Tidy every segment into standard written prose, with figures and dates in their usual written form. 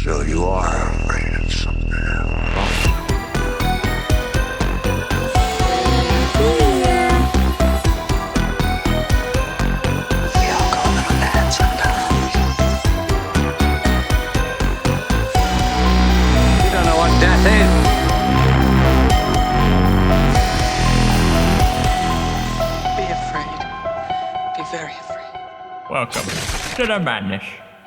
So you are afraid of something. Death is. Be afraid. Be very afraid. Welcome to the madness.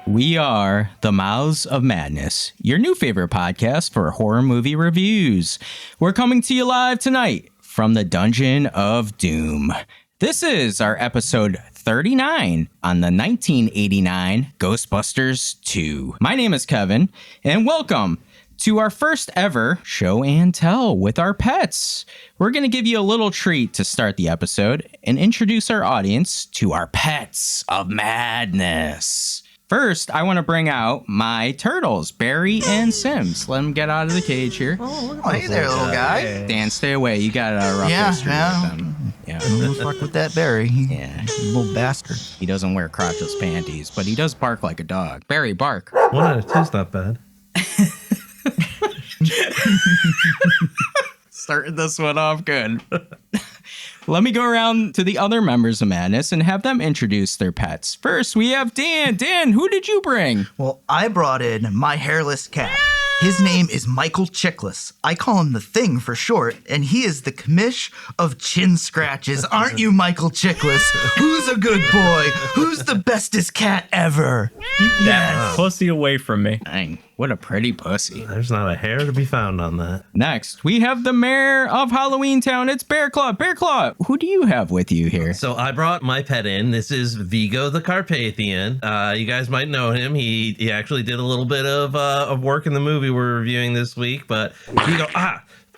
We are the Mouths of Madness, your new favorite podcast for horror movie reviews. We're coming to you live tonight from the Dungeon of Doom. This is our episode 39 on the 1989 Ghostbusters II. My name is Kevin, and welcome to our first ever show and tell with our pets. We're going to give you a little treat to start the episode and introduce our audience to our pets of madness. First, I want to bring out my turtles, Barry and Sims. Let them get out of the cage here. Oh, hey there, little guy. Dan, stay away. You got a rough history with them. Yeah. Don't fuck with that Barry. Yeah. Little bastard. He doesn't wear crotchless panties, but he does bark like a dog. Barry, bark. 1 out of 2's not bad. Starting this one off good. Let me go around to the other members of Madness and have them introduce their pets. First, we have Dan. Dan, who did you bring? Well, I brought in my hairless cat. His name is Michael Chickless. I call him the Thing for short, and he is the commish of chin scratches. Aren't you, Michael Chickless? Who's a good boy? Who's the bestest cat ever? Keep that pussy away from me. Dang, what a pretty pussy. There's not a hair to be found on that. Next, we have the mayor of Halloween Town. It's Bearclaw. Bearclaw, who do you have with you here? So I brought my pet in. This is Vigo the Carpathian. You guys might know him. He actually did a little bit of work in the movie we're reviewing this week. But Vigo,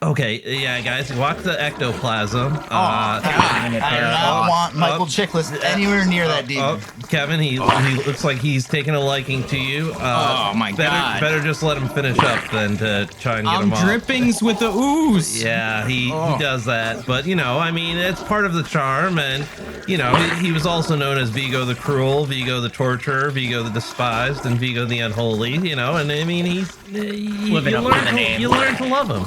okay, yeah, guys, watch the ectoplasm. I do not want Michael Chickless anywhere near that demon. Kevin, he looks like he's taking a liking to you. Oh my God! Better just let him finish up than to try and get him off. Drippings with the ooze. Yeah, he does that. But, I mean, it's part of the charm. And, he was also known as Vigo the Cruel, Vigo the Torturer, Vigo the Despised, and Vigo the Unholy, and I mean, you learn to love him,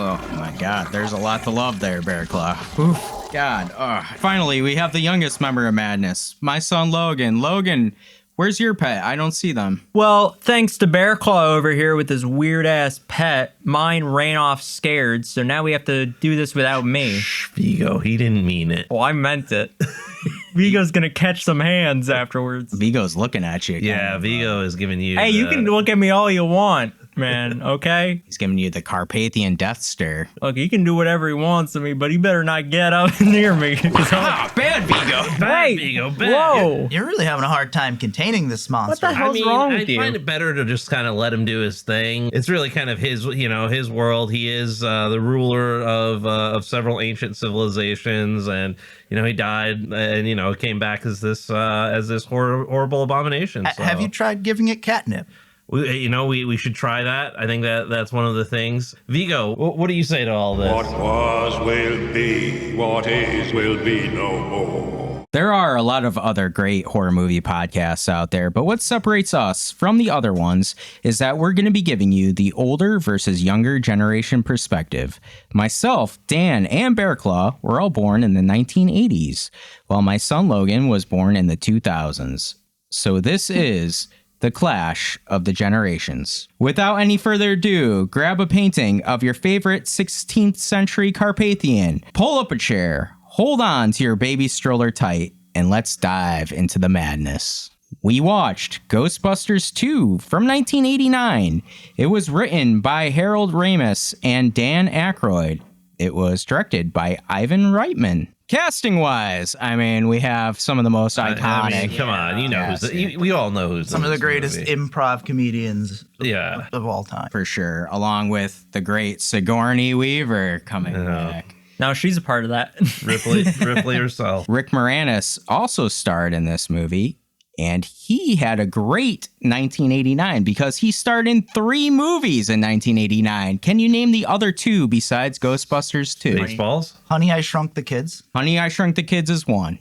Oh my God, there's a lot to love there, Bearclaw. Oof, God. Finally, we have the youngest member of Madness, my son Logan. Logan, where's your pet? I don't see them. Well, thanks to Bearclaw over here with his weird-ass pet, mine ran off scared, so now we have to do this without me. Shh, Vigo, he didn't mean it. Well, I meant it. Vigo's gonna catch some hands afterwards. Vigo's looking at you again. Yeah, Vigo is giving you... Hey, you can look at me all you want, man, okay? He's giving you the Carpathian death stare. Look, he can do whatever he wants to me, but he better not get up near me. Bad Vigo. Bad Vigo, bad. Whoa. You're really having a hard time containing this monster. What the hell's wrong with you? I find it better to just kind of let him do his thing. It's really kind of his, his world. He is the ruler of several ancient civilizations, and he died and came back as this horrible abomination. So. Have you tried giving it catnip? We should try that. I think that's one of the things. Vigo, what do you say to all this? What was will be, what is will be no more. There are a lot of other great horror movie podcasts out there, but what separates us from the other ones is that we're going to be giving you the older versus younger generation perspective. Myself, Dan, and Bearclaw were all born in the 1980s, while my son Logan was born in the 2000s. So this is the clash of the generations. Without any further ado, grab a painting of your favorite 16th century Carpathian, pull up a chair, hold on to your baby stroller tight, and let's dive into the madness. We watched Ghostbusters II from 1989. It was written by Harold Ramis and Dan Aykroyd. It was directed by Ivan Reitman. Casting-wise, I mean, we have some of the most iconic. I mean, come on, we all know who's some of the greatest improv comedians of all time. For sure, along with the great Sigourney Weaver coming back. No, she's a part of that. Ripley herself. Rick Moranis also starred in this movie, And he had a great 1989 because he starred in 3 movies in 1989. Can you name the other 2 besides Ghostbusters 2? Baseballs? Honey, I Shrunk the Kids. Honey, I Shrunk the Kids is one.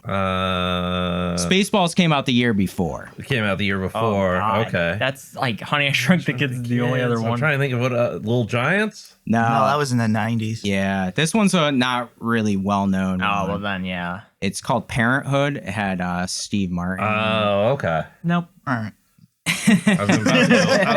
Spaceballs came out the year before. It came out the year before. God. Okay. That's like Honey, I Shrunk the Kids is the only other I'm one. trying to think of what Little Giants. No, No, that was in the 90s. yeah, this one's a not really well known. Oh, well then, yeah. It's called Parenthood. It had Steve Martin. Oh, okay. Nope. All right. I was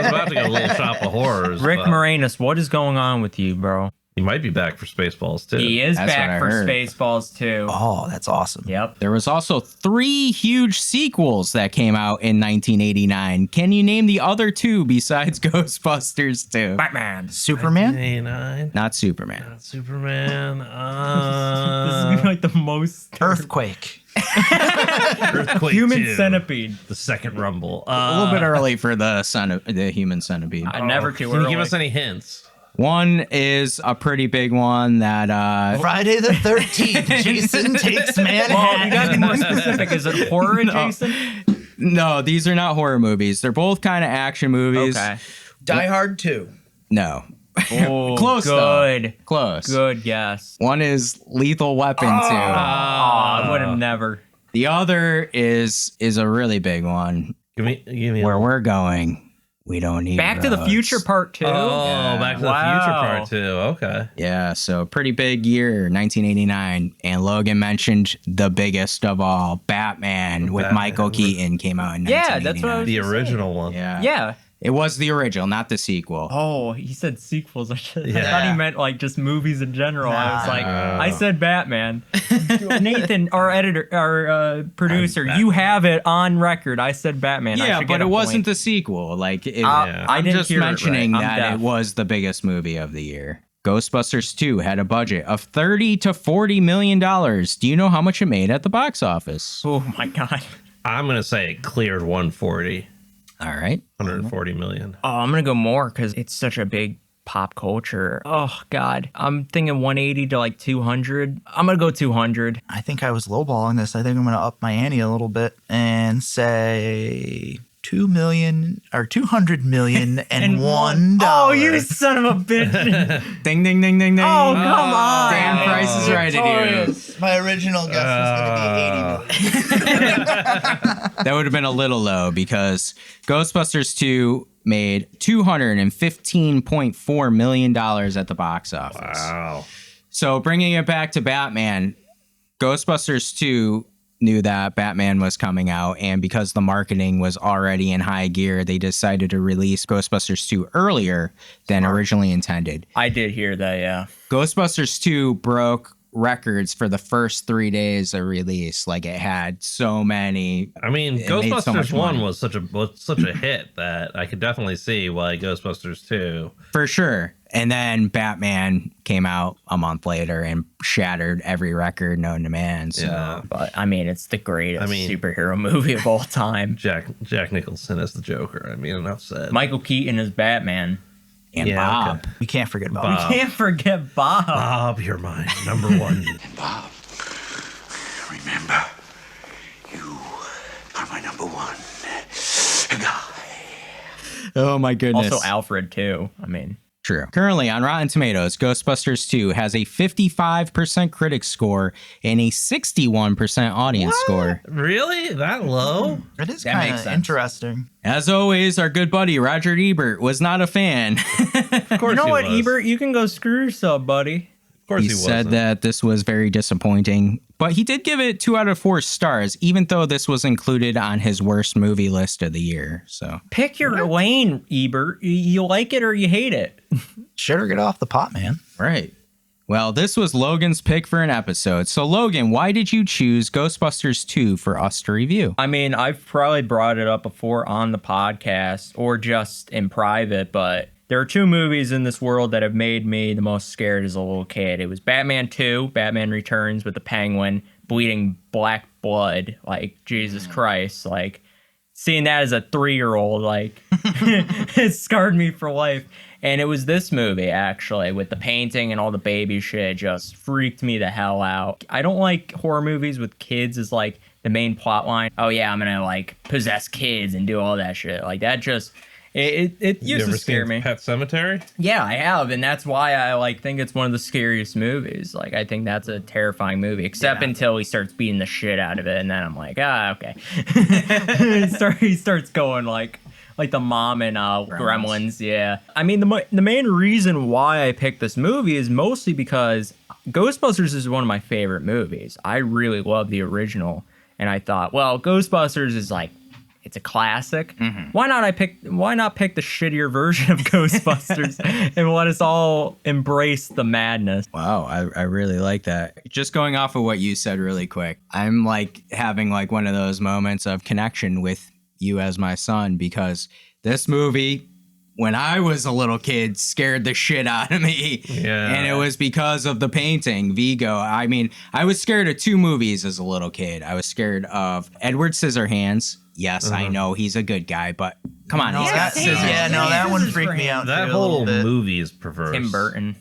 about to go Little Shop of Horrors. Rick but Moranis, what is going on with you, bro? He might be back for Spaceballs too. He is That's what I back for heard. Spaceballs too. Oh, that's awesome. Yep. There was also 3 huge sequels that came out in 1989. Can you name the other 2 besides Ghostbusters 2? Batman. Superman? 89. Not Superman. Not Superman. This is gonna be like the most Earthquake. Earthquake human 2, centipede. The second Rumble. A little bit early for the human centipede. Never too Can early. you give us any hints? One is a pretty big one that Friday the 13th. Jason takes Manhattan. Well, you gotta be more specific. Is it horror adjacent? no, these are not horror movies. They're both kind of action movies. Okay. Die Hard 2. No. Oh, Close though. good. Close. Good guess. One is Lethal Weapon 2. Oh, I would have never. The other is a really big one. Give me. Where we're going, we don't need Back to the roads. Future Part 2. Oh, Back to the Future Wow. Part 2. Okay. Yeah, so pretty big year, 1989. And Logan mentioned the biggest of all, Batman with Batman. Michael Keaton came out in 1989. Yeah, that's what I was The just original one. Yeah. Yeah. It was the original, not the sequel. Oh, he said sequels. I thought he Yeah. meant like just movies in general. I was like, No. I said Batman. Nathan, our editor, our producer, you have it on record. I said Batman. I Yeah, should but get it a wasn't point. the sequel. Like, I I'm didn't just hear it mentioning right. I'm that deaf. it was the biggest movie of the year. Ghostbusters 2 had a budget of $30 to $40 million. Do you know how much it made at the box office? Oh my god. I'm gonna say it cleared 140. All right. 140 million. Oh, I'm gonna go more because it's such a big pop culture. Oh god, I'm thinking 180 to like 200. I'm gonna go 200. I think I was lowballing this. I think I'm going to up my ante a little bit and say 2 million or 200 million and $1. Oh, you son of a bitch. Ding, ding, ding, ding, ding. Oh, come on. Dan Price is right at you. My original guess was going to be 80 million. That would have been a little low because Ghostbusters 2 made $215.4 million at the box office. Wow. So bringing it back to Batman, Ghostbusters 2 knew that Batman was coming out, and because the marketing was already in high gear, they decided to release Ghostbusters 2 earlier than originally intended. I did hear that, yeah. Ghostbusters 2 broke records for the first 3 days of release. Like, it had so many. I mean, It made so much Ghostbusters 1 money. was such a hit that I could definitely see why Ghostbusters 2. For sure. And then Batman came out a month later and shattered every record known to man. So. Yeah. But I mean, it's the greatest I mean- superhero movie of all time. Jack Nicholson as the Joker. I mean, enough said. Michael Keaton is Batman. And Yeah, Bob. okay. We can't forget about Bob. it. Can't forget Bob. Bob, you're my number one. Bob, remember, you are my number one guy. Oh, my goodness. Also Alfred, too. I mean, True. Currently on Rotten Tomatoes, Ghostbusters 2 has a 55% critic score and a 61% audience score. Really? That low? It is That kind makes of sense. interesting. As always, our good buddy Roger Ebert was not a fan. Of course you know he what, was. Ebert? You can go screw yourself, buddy. Of course He he said wasn't. that this was very disappointing, but he did give it 2 out of 4 stars, even though this was included on his worst movie list of the year. So Pick your lane, Ebert. You like it or you hate it. Shit or get off the pot, man. right. Well, this was Logan's pick for an episode. So Logan, why did you choose Ghostbusters 2 for us to review? I mean, I've probably brought it up before on the podcast or just in private, but there are 2 movies in this world that have made me the most scared as a little kid. It was Batman 2, Batman Returns with the Penguin bleeding black blood, like Jesus Christ, like seeing that as a 3-year-old, like it scarred me for life. And it was this movie, actually, with the painting and all the baby shit, just freaked me the hell out. I don't like horror movies with kids as, like, the main plot line. Oh yeah, I'm gonna like possess kids and do all that shit. Like that just it used to scare me. Pet Sematary? Yeah, I have, and that's why I like think it's one of the scariest movies. Like I think that's a terrifying movie, except until he starts beating the shit out of it, and then I'm like, okay. he starts going like the mom and Gremlins. Yeah, I mean the main reason why I picked this movie is mostly because Ghostbusters is one of my favorite movies. I really love the original, and I thought, well, Ghostbusters is like, it's a classic. Why not pick the shittier version of Ghostbusters and let us all embrace the madness? Wow, I really like that. Just going off of what you said really quick, I'm like having like one of those moments of connection with you as my son, because this movie, when I was a little kid, scared the shit out of me. Yeah. And it was because of the painting, Vigo. I mean, I was scared of 2 movies as a little kid. I was scared of Edward Scissorhands. Yes, I know he's a good guy, but come on. That one freaked me out. That too, whole movie is perverse. Tim Burton.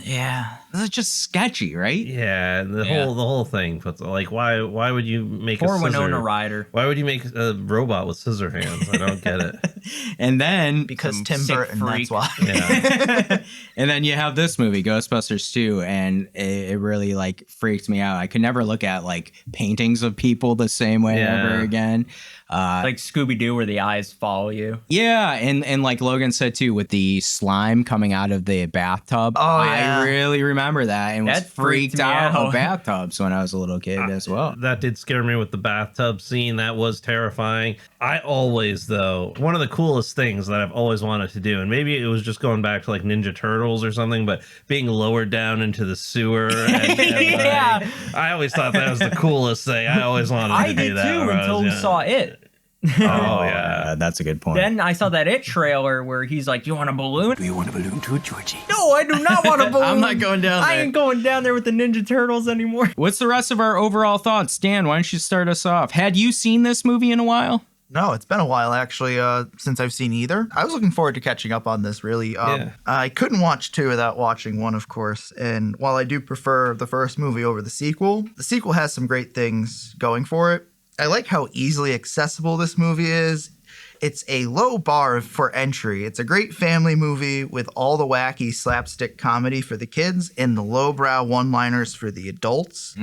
Yeah. This is just sketchy, right? Yeah, the whole thing puts like why would you make Poor a scissor? Winona Ryder. Why would you make a robot with scissor hands? I don't get it. And then Because Tim Burton, freak. that's why. Yeah. and then you have this movie, Ghostbusters 2, and it really like freaked me out. I could never look at like paintings of people the same way ever again. Like Scooby-Doo where the eyes follow you. Yeah, and like Logan said too, with the slime coming out of the bathtub. Oh, yeah. I really remember that and was That freaked freaked me out out. of bathtubs when I was a little kid as well. That did scare me with the bathtub scene. That was terrifying. I always, though, one of the coolest things that I've always wanted to do, and maybe it was just going back to like Ninja Turtles or something, but being lowered down into the sewer. Yeah. I always thought that was the coolest thing. I always wanted to do that. I did too until we saw It. Oh, yeah. That's a good point. Then I saw that It trailer where he's like, "You want a balloon?" Do you want a balloon too, Georgie? No, I do not want a balloon. I'm not going down I there. ain't going down there with the Ninja Turtles anymore. What's the rest of our overall thoughts? Dan, why don't you start us off? Had you seen this movie in a while? No, it's been a while actually since I've seen either. I was looking forward to catching up on this really. I couldn't watch 2 without watching 1, of course. And while I do prefer the first movie over the sequel has some great things going for it. I like how easily accessible this movie is. It's a low bar for entry. It's a great family movie with all the wacky slapstick comedy for the kids and the lowbrow one-liners for the adults.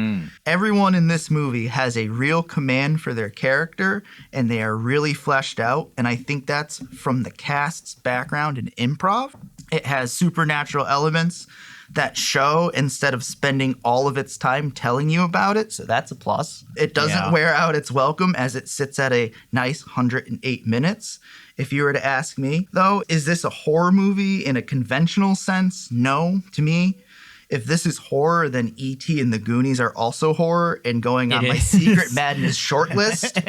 Everyone in this movie has a real command for their character, and they are really fleshed out. And I think that's from the cast's background in improv. It has supernatural elements that show instead of spending all of its time telling you about it, so that's a plus. It doesn't wear out its welcome as it sits at a nice 108 minutes. If you were to ask me, though, is this a horror movie in a conventional sense? No, to me. If this is horror, then E.T. and the Goonies are also horror and going on my Secret Madness shortlist.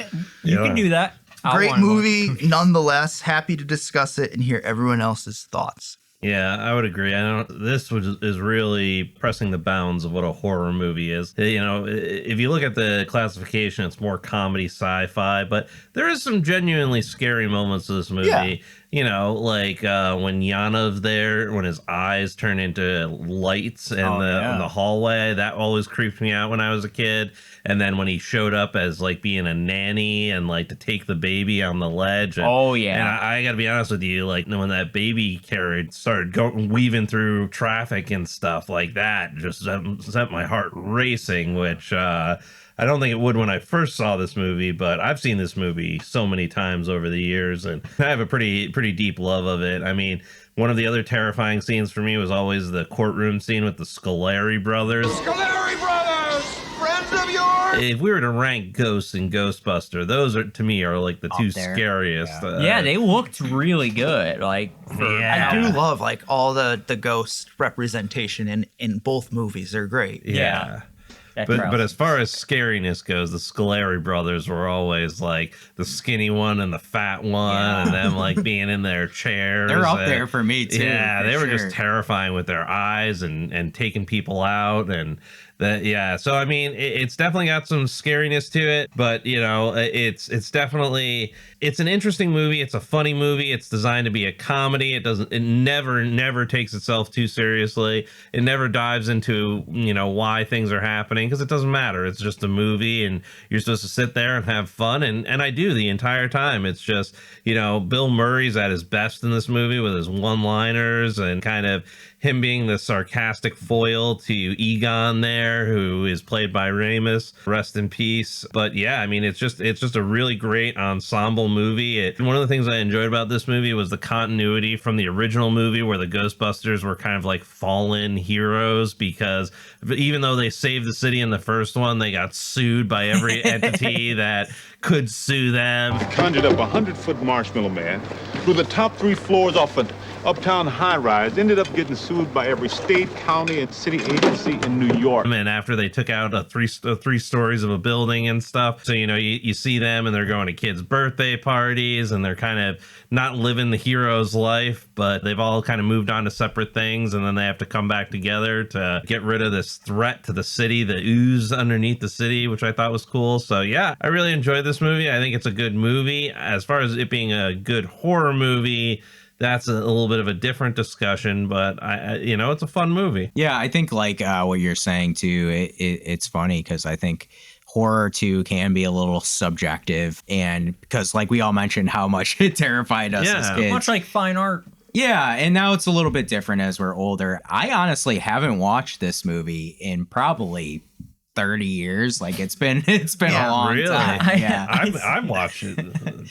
You can do that. Great movie, nonetheless. Happy to discuss it and hear everyone else's thoughts. Yeah, I would agree. This is really pressing the bounds of what a horror movie is. You know, if you look at the classification, it's more comedy, sci-fi, but there is some genuinely scary moments of this movie. Yeah. You know, like when Yana's there, when his eyes turn into lights in the hallway, that always creeped me out when I was a kid. And then when he showed up as like being a nanny and like to take the baby on the ledge. And, And I got to be honest with you, like when that baby carriage started weaving through traffic and stuff like that, just set my heart racing, which I don't think it would when I first saw this movie, but I've seen this movie so many times over the years, and I have a pretty deep love of it. I mean, one of the other terrifying scenes for me was always the courtroom scene with the Scalari Brothers. Scalari Brothers! Friends of yours! If we were to rank Ghosts and Ghostbuster, those are to me are like the 2 scariest. Yeah, they looked really good. Like, I do love like all the ghost representation in both movies. They're great. Yeah. But as far as scariness goes, the Scalari Brothers were always like the skinny one and the fat one, and them like being in their chairs. They're up there for me too. Yeah, they were just terrifying with their eyes and taking people out, and So I mean, it's definitely got some scariness to it, but you know, it's definitely, it's an interesting movie. It's a funny movie. It's designed to be a comedy. It never takes itself too seriously. It never dives into, you know, why things are happening, because it doesn't matter. It's just a movie, and you're supposed to sit there and have fun, and I do the entire time. It's just, you know, Bill Murray's at his best in this movie with his one-liners and kind of him being the sarcastic foil to Egon there, who is played by Ramis. Rest in peace. But yeah, I mean, it's just a really great ensemble movie. One of the things I enjoyed about this movie was the continuity from the original movie, where the Ghostbusters were kind of like fallen heroes, because even though they saved the city in the first one, they got sued by every entity that could sue them. Conjured up a 100-foot marshmallow man through the top 3 floors off an uptown high-rise, ended up getting sued by every state, county, and city agency in New York. And after they took out three stories of a building and stuff, so you know, you see them and they're going to kids' birthday parties, and they're kind of not living the hero's life, but they've all kind of moved on to separate things, and then they have to come back together to get rid of this threat to the city, the ooze underneath the city, which I thought was cool. So yeah, I really enjoyed this movie. I think it's a good movie. As far as it being a good horror movie, that's a little bit of a different discussion, but I you know, it's a fun movie. Yeah, I think like what you're saying too, it's funny because I think horror too can be a little subjective, and because like we all mentioned how much it terrified us as kids. Much like fine art. Yeah, and now it's a little bit different as we're older. I honestly haven't watched this movie in probably 30 years. Like it's been a long time. Yeah, I've watched it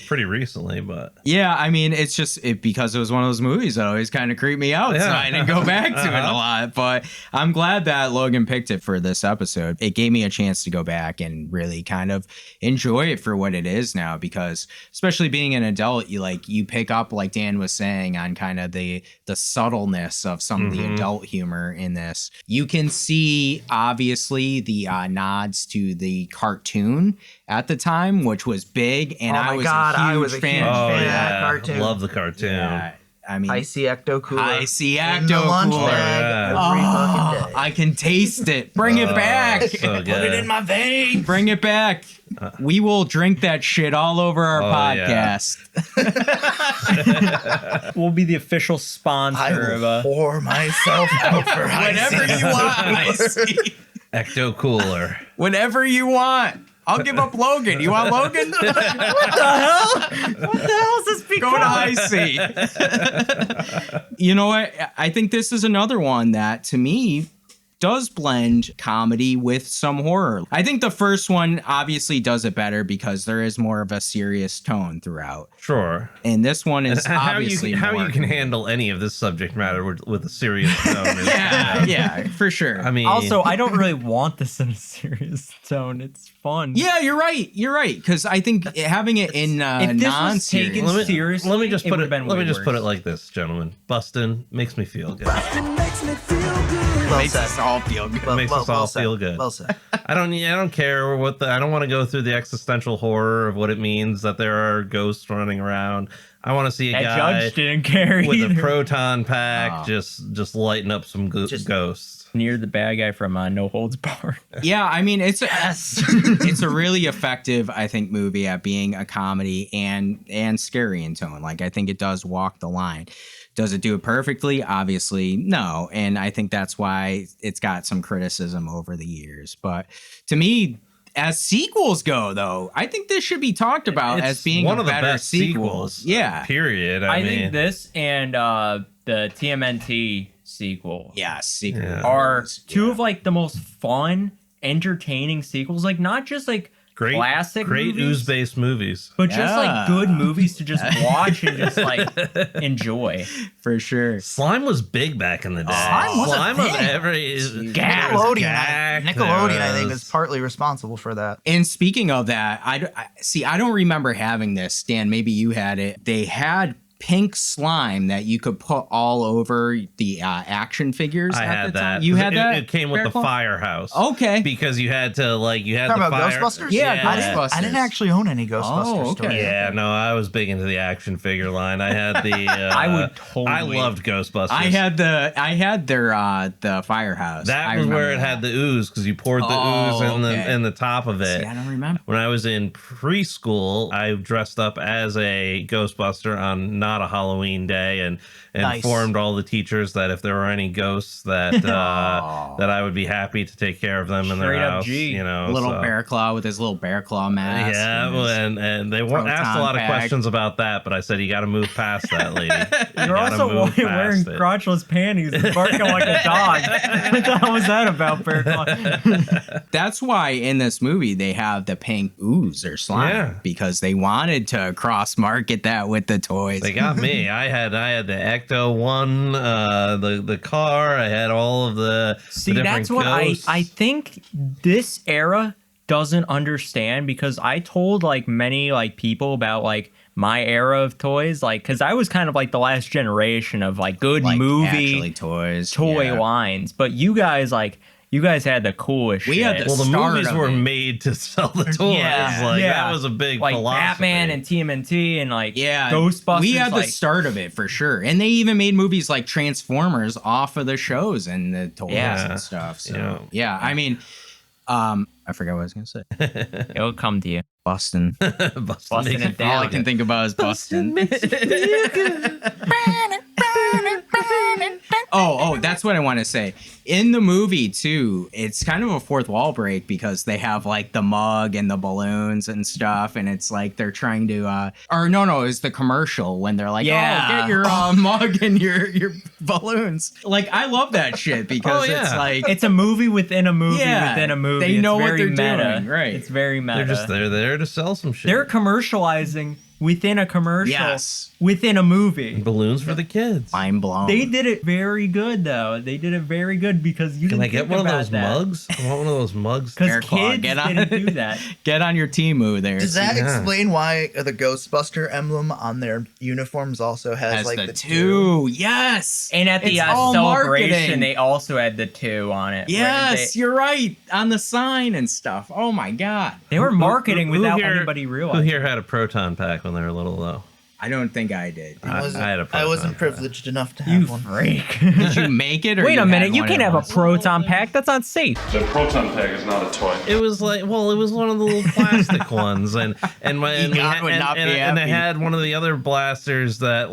pretty recently, but yeah, I mean, it's just because it was one of those movies that always kind of creeped me out, so I didn't go back to it a lot. But I'm glad that Logan picked it for this episode. It gave me a chance to go back and really kind of enjoy it for what it is now, because especially being an adult, you pick up, like Dan was saying, on kind of the subtleness of some of the adult humor in this. You can see obviously the nods to the cartoon at the time, which was big, and I was a huge fan of that cartoon. Love the cartoon. Yeah, I mean, I see Ecto Cooler. I see in the Ecto lunch Cooler. bag every fucking day. I can taste it. Bring it back. So Put it in my veins. Bring it back. We will drink that shit all over our podcast. Yeah. We'll be the official sponsor I will pour myself out for whatever you want. I see. Ecto Cooler. Whatever you want. I'll give up Logan. You want Logan? What the hell? What the hell is this become? Go to high C. You know what? I think this is another one that, to me, does blend comedy with some horror. I think the first one obviously does it better because there is more of a serious tone throughout. Sure. And this one is obviously how more you can handle any of this subject matter with a serious tone. Yeah, for sure. I mean, also, I don't really want this in a serious tone. It's fun. Yeah, you're right. Because I think having it in if this was taken non-serious. seriously, let me just put it put it like this, gentlemen. Bustin' makes me feel good. Makes me feel good. Well Makes said. us all feel good. Makes us all said. feel good. Well said. I don't care what I don't want to go through the existential horror of what it means that there are ghosts running around. I want to see a That guy judge didn't care with either. a proton pack just lighting up some ghosts. Near the bad guy from No Holds Barred. Yeah, I mean, it's a really effective, I think, movie at being a comedy and scary in tone. Like, I think it does walk the line. Does it do it perfectly? Obviously, no. And I think that's why it's got some criticism over the years. But to me, as sequels go, though, I think this should be talked about as being one of the better best sequels. Yeah. Period. I mean, think this and the TMNT sequel are two of like the most fun, entertaining sequels. Like not just like classic great movies, ooze-based movies, but just like good movies to just watch and just like enjoy. For sure. Slime was big back in the day. Slime was a thing. Nickelodeon, I think, is partly responsible for that. And speaking of that, I don't remember having this. Dan, maybe you had it. They had pink slime that you could put all over the action figures. I had that. You had that? It came with the Bearclaw? Firehouse. Okay. Because you had to you had Talking the about fire. Ghostbusters? Yeah, I didn't actually own any Ghostbusters. okay. Yeah, no, I was big into the action figure line. I had the. I would totally. I loved Ghostbusters. I had their the firehouse. That I was where remember it had that. the ooze because you poured the ooze in the top of it. See, I don't remember. When I was in preschool, I dressed up as a Ghostbuster on not a Halloween day and informed all the teachers that if there were any ghosts that that I would be happy to take care of them in their Straight up house. G. You know, Little Bearclaw with his little Bearclaw mask. Yeah, and they proton asked a lot of pack. questions about that, but I said you got to move past that, lady. You're also wearing crotchless panties and barking like a dog. What the hell was that about, Bearclaw? That's why in this movie they have the pink ooze or slime because they wanted to cross market that with the toys. They got me. I had the Ecto one, the car. I had all of the See, the that's different what ghosts. I think this era doesn't understand, because I told many people about my era of toys, because I was kind of the last generation of good movie toys, toy lines. But you guys had the coolest shit. We had the movies were made to sell the toys. That was a big philosophy. Batman and TMNT and Ghostbusters. We had the start of it for sure, and they even made movies like Transformers off of the shows and the toys and stuff. So I mean, I forgot what I was gonna say. It'll come to you. Boston. Boston and All I can think about is Boston. Oh, that's what I want to say. In the movie too, it's kind of a fourth wall break because they have the mug and the balloons and stuff, and it's they're trying to it's the commercial when they're get your mug and your balloons. I love that shit because it's it's a movie within a movie within a movie. They know what they're meta. doing, right? It's very meta. They're there to sell some shit. They're commercializing within a commercial within a movie. Balloons for the kids. Mind blown. They did it very good though. They did it very good because you can I get one of those that. mugs? I want one of those mugs. Because kids didn't do that. Get on your Timu there. Does that explain why the Ghostbuster emblem on their uniforms also has the two? Yes. And at the celebration, marketing. They also had the 2 on it. Yes, you're right. On the sign and stuff. Oh my God. They were marketing without anybody realizing. Who here had a proton pack when they were little though? I don't think I did. I had a proton I wasn't pack. Privileged enough to have one. Freak. Did you make it? Or Wait a minute, you can't have a proton pack. That's not safe. The proton pack is not a toy. It was it was one of the little plastic ones, and they had one of the other blasters that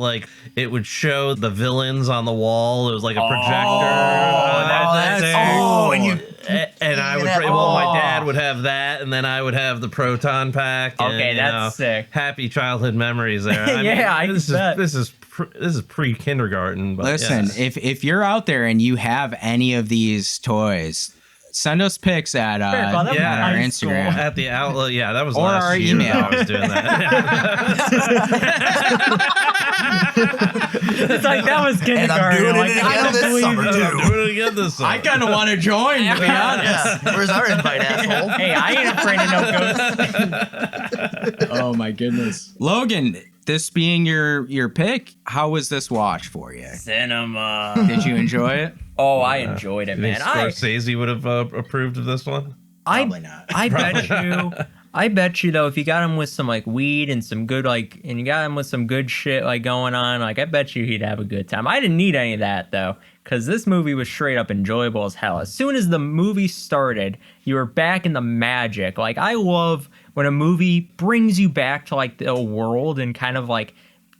it would show the villains on the wall. It was like a projector. And I would, my dad would have that, and then I would have the proton pack. Okay, that's sick. Happy childhood memories there. This is pre-kindergarten. But listen, if you're out there and you have any of these toys, send us pics at our Instagram. At the outlet, that was or last our year email. that I was doing that. It's that was kindergarten. And I'm doing it again this summer, too. I'm doing it again this summer. I kind of want to join, to be honest. Where's our invite, asshole? Hey, I ain't afraid of no ghosts. Oh my goodness. Logan, this being your pick, how was this watch for you? Cinema. Did you enjoy it? Oh, I enjoyed it, man. Scorsese would have approved of this one? Probably not. I bet you though, if you got him with some weed and some good and you got him with some good shit going on, I bet you he'd have a good time. I didn't need any of that though, because this movie was straight up enjoyable as hell. As soon as the movie started, you were back in the magic. I love when a movie brings you back to the world and kind of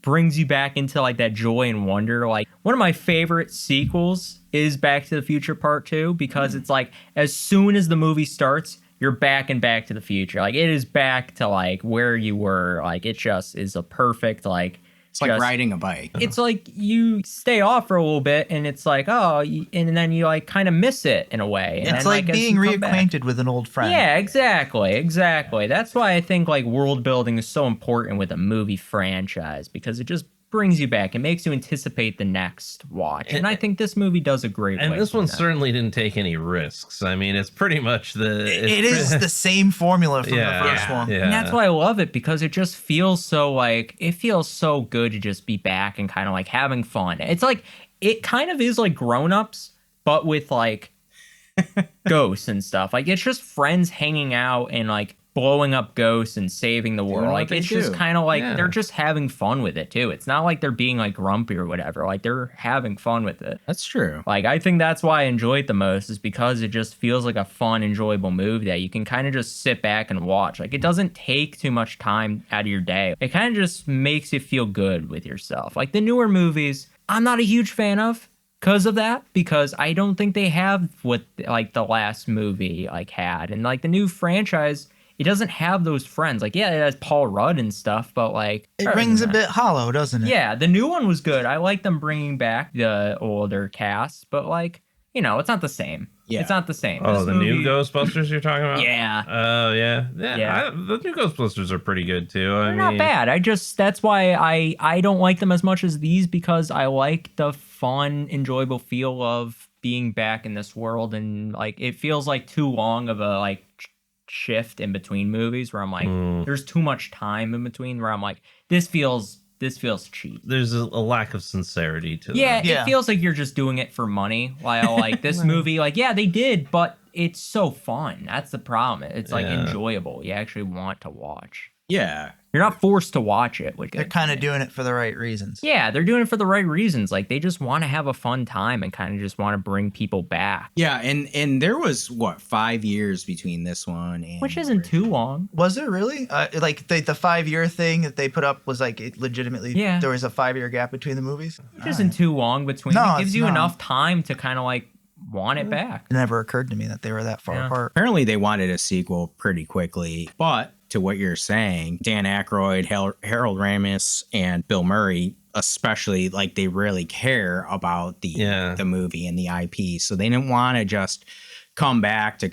brings you back into that joy and wonder. One of my favorite sequels is Back to the Future Part 2, because it's as soon as the movie starts, you're back and Back to the Future. It is back to where you were. It just is a perfect It's like riding a bike. It's you stay off for a little bit, and it's and then you kind of miss it in a way. And it's then, being reacquainted with an old friend. Yeah, exactly. That's why I think world building is so important with a movie franchise, because it just brings you back. It makes you anticipate the next watch. And I think this movie does a great way. And this one certainly didn't take any risks. I mean, it's pretty much it is the same formula from the first one. And that's why I love it, because it just feels so like, it feels so good to just be back and kind of like having fun. It's like, it kind of is like Grown Ups, but with like ghosts and stuff. Like, it's just friends hanging out and like blowing up ghosts and saving the world. Like, it's just kind of like they're just having fun with it too. It's not like they're being like grumpy or whatever. Like, they're having fun with it. That's true. Like, I think that's why I enjoy it the most, is because it just feels like a fun, enjoyable movie that you can kind of just sit back and watch. Like, it doesn't take too much time out of your day. It kind of just makes you feel good with yourself. Like, the newer movies, I'm not a huge fan of because of that, because I don't think they have what like the last movie like had. And like the new franchise, it doesn't have those friends. Like, yeah, it has Paul Rudd and stuff, but like it rings a bit hollow, doesn't it? Yeah, the new one was good. I like them bringing back the older cast, but like, you know, it's not the same. Yeah. It's not the same. Oh, the new Ghostbusters you're talking about? Yeah. Oh, yeah. The new Ghostbusters are pretty good, too. They're not bad. That's why I don't like them as much as these, because I like the fun, enjoyable feel of being back in this world. And, like, it feels like too long of a, like, shift in between movies where I'm like, there's too much time in between where I'm like, this feels cheap. There's a lack of sincerity to it feels like you're just doing it for money, while like this movie, like, yeah, they did, but it's so fun. That's the problem. It's like enjoyable. You actually want to watch. Yeah. You're not forced to watch it. They're kind of doing it for the right reasons. Yeah, they're doing it for the right reasons. Like, they just want to have a fun time and kind of just want to bring people back. Yeah, and there was, 5 years between this one and... Which isn't too long. Was it really? Like, the 5-year thing that they put up was, like, it legitimately... Yeah. There was a 5-year gap between the movies? Which isn't too long between. No, it gives you enough time to kind of, like, want it back. It never occurred to me that they were that far apart. Apparently, they wanted a sequel pretty quickly, but... to what you're saying, Dan Aykroyd, Harold Ramis, and Bill Murray, especially, like, they really care about the movie and the IP. So they didn't want to just come back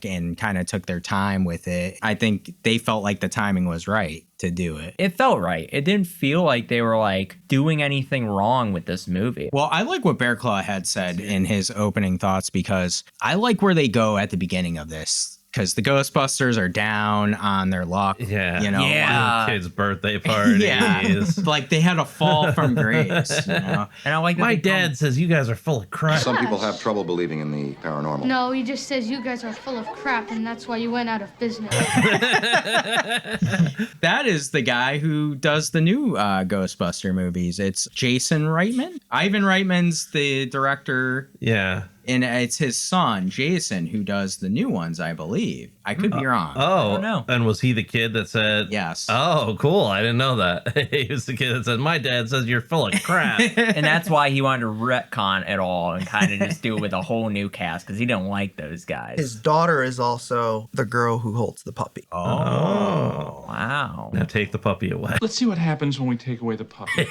and kind of took their time with it. I think they felt like the timing was right to do it. It felt right. It didn't feel like they were like doing anything wrong with this movie. Well, I like what Bearclaw had said in his opening thoughts, because I like where they go at the beginning of this. Because the Ghostbusters are down on their luck. Yeah. You know? Kids' birthday parties. Yeah. Like, they had a fall from grace, you know? And I like that my dad says you guys are full of crap. Some people have trouble believing in the paranormal. No, he just says you guys are full of crap, and that's why you went out of business. That is the guy who does the new Ghostbuster movies. It's Jason Reitman. Ivan Reitman's the director. Yeah. And it's his son, Jason, who does the new ones, I believe. I could be wrong. Oh, I don't know. And was he the kid that said... Yes. Oh, cool. I didn't know that. He was the kid that said, my dad says you're full of crap. And that's why he wanted to retcon it all and kind of just do it with a whole new cast, because he didn't like those guys. His daughter is also the girl who holds the puppy. Oh. Wow. Now take the puppy away. Let's see what happens when we take away the puppy.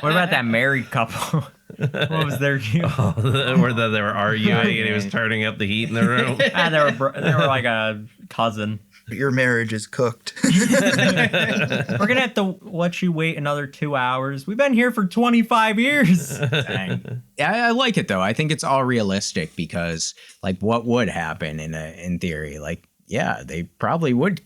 What about that married couple? What was their deal? Where they were arguing and he was turning up the heat in the room. They were like a cousin. Your marriage is cooked. We're gonna have to let you wait another 2 hours. We've been here for 25 years. Dang. I like it though. I think it's all realistic, because like, what would happen in theory? Like, yeah, they probably would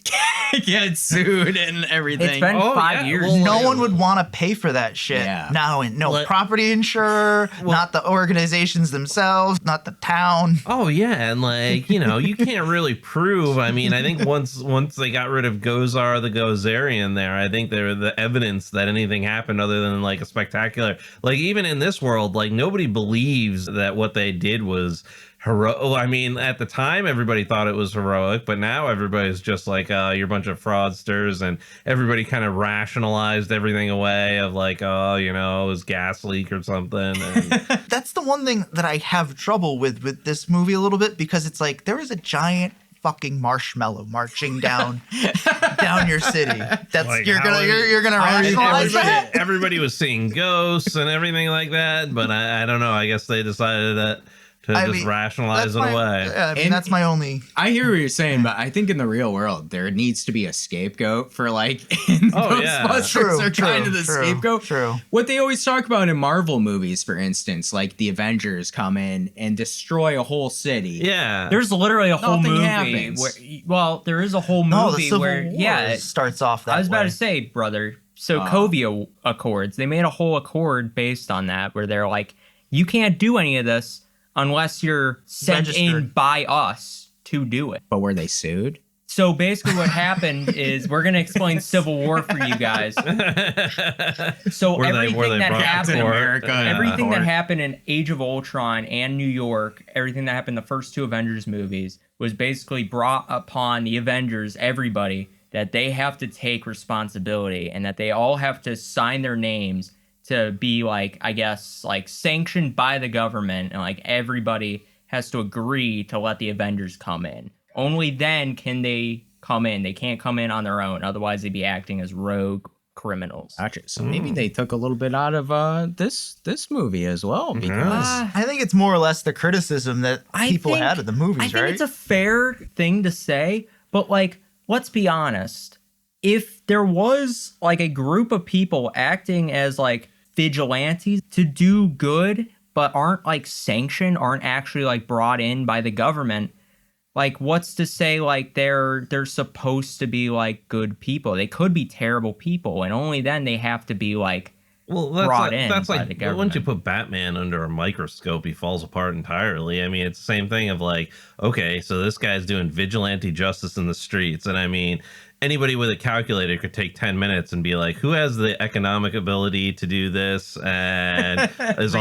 get sued and everything. It's been 5 years. Well, no one would want to pay for that shit. Yeah. No property insurer, not the organizations themselves, not the town. Oh yeah, and like, you know, you can't really prove. I mean, I think once they got rid of Gozar the Gozerian there, I think there the evidence that anything happened other than like a spectacular, like even in this world, like nobody believes that what they did was heroic. I mean, at the time, everybody thought it was heroic, but now everybody's just like, you're a bunch of fraudsters, and everybody kind of rationalized everything away of like, oh, you know, it was gas leak or something. And that's the one thing that I have trouble with this movie a little bit, because it's like there is a giant fucking marshmallow marching down your city. That's like, you're gonna rationalize that. Everybody was seeing ghosts and everything like that, but I don't know. I guess they decided that to just rationalize it away. Yeah, I mean, that's my only. I hear what you're saying, but I think in the real world there needs to be a scapegoat for like in Ghostbusters are kind of the scapegoat. True. What they always talk about in Marvel movies, for instance, like the Avengers come in and destroy a whole city. Yeah, there's literally a whole movie happens. where, there is a whole movie where it starts off that I was about way. to say, brother. Sokovia Accords. They made a whole accord based on that, where they're like, you can't do any of this unless you're sent in by us to do it. But were they sued? So basically what happened is, we're going to explain Civil War for you guys. So everything that happened in Age of Ultron and New York, everything that happened in the first two Avengers movies was basically brought upon the Avengers, everybody, that they have to take responsibility and that they all have to sign their names to be like, I guess, like sanctioned by the government, and like everybody has to agree to let the Avengers come in. Only then can they come in. They can't come in on their own. Otherwise, they'd be acting as rogue criminals. Gotcha. So maybe they took a little bit out of this movie as well, because I think it's more or less the criticism that people had of the movies, right? I think it's a fair thing to say, but like, let's be honest. If there was like a group of people acting as like vigilantes to do good, but aren't like sanctioned, aren't actually like brought in by the government, like what's to say like they're supposed to be like good people? They could be terrible people, and only then they have to be like brought in by the government. Once you put Batman under a microscope, he falls apart entirely. I mean, it's the same thing of like, okay, so this guy's doing vigilante justice in the streets, and I mean, anybody with a calculator could take 10 minutes and be like, who has the economic ability to do this and is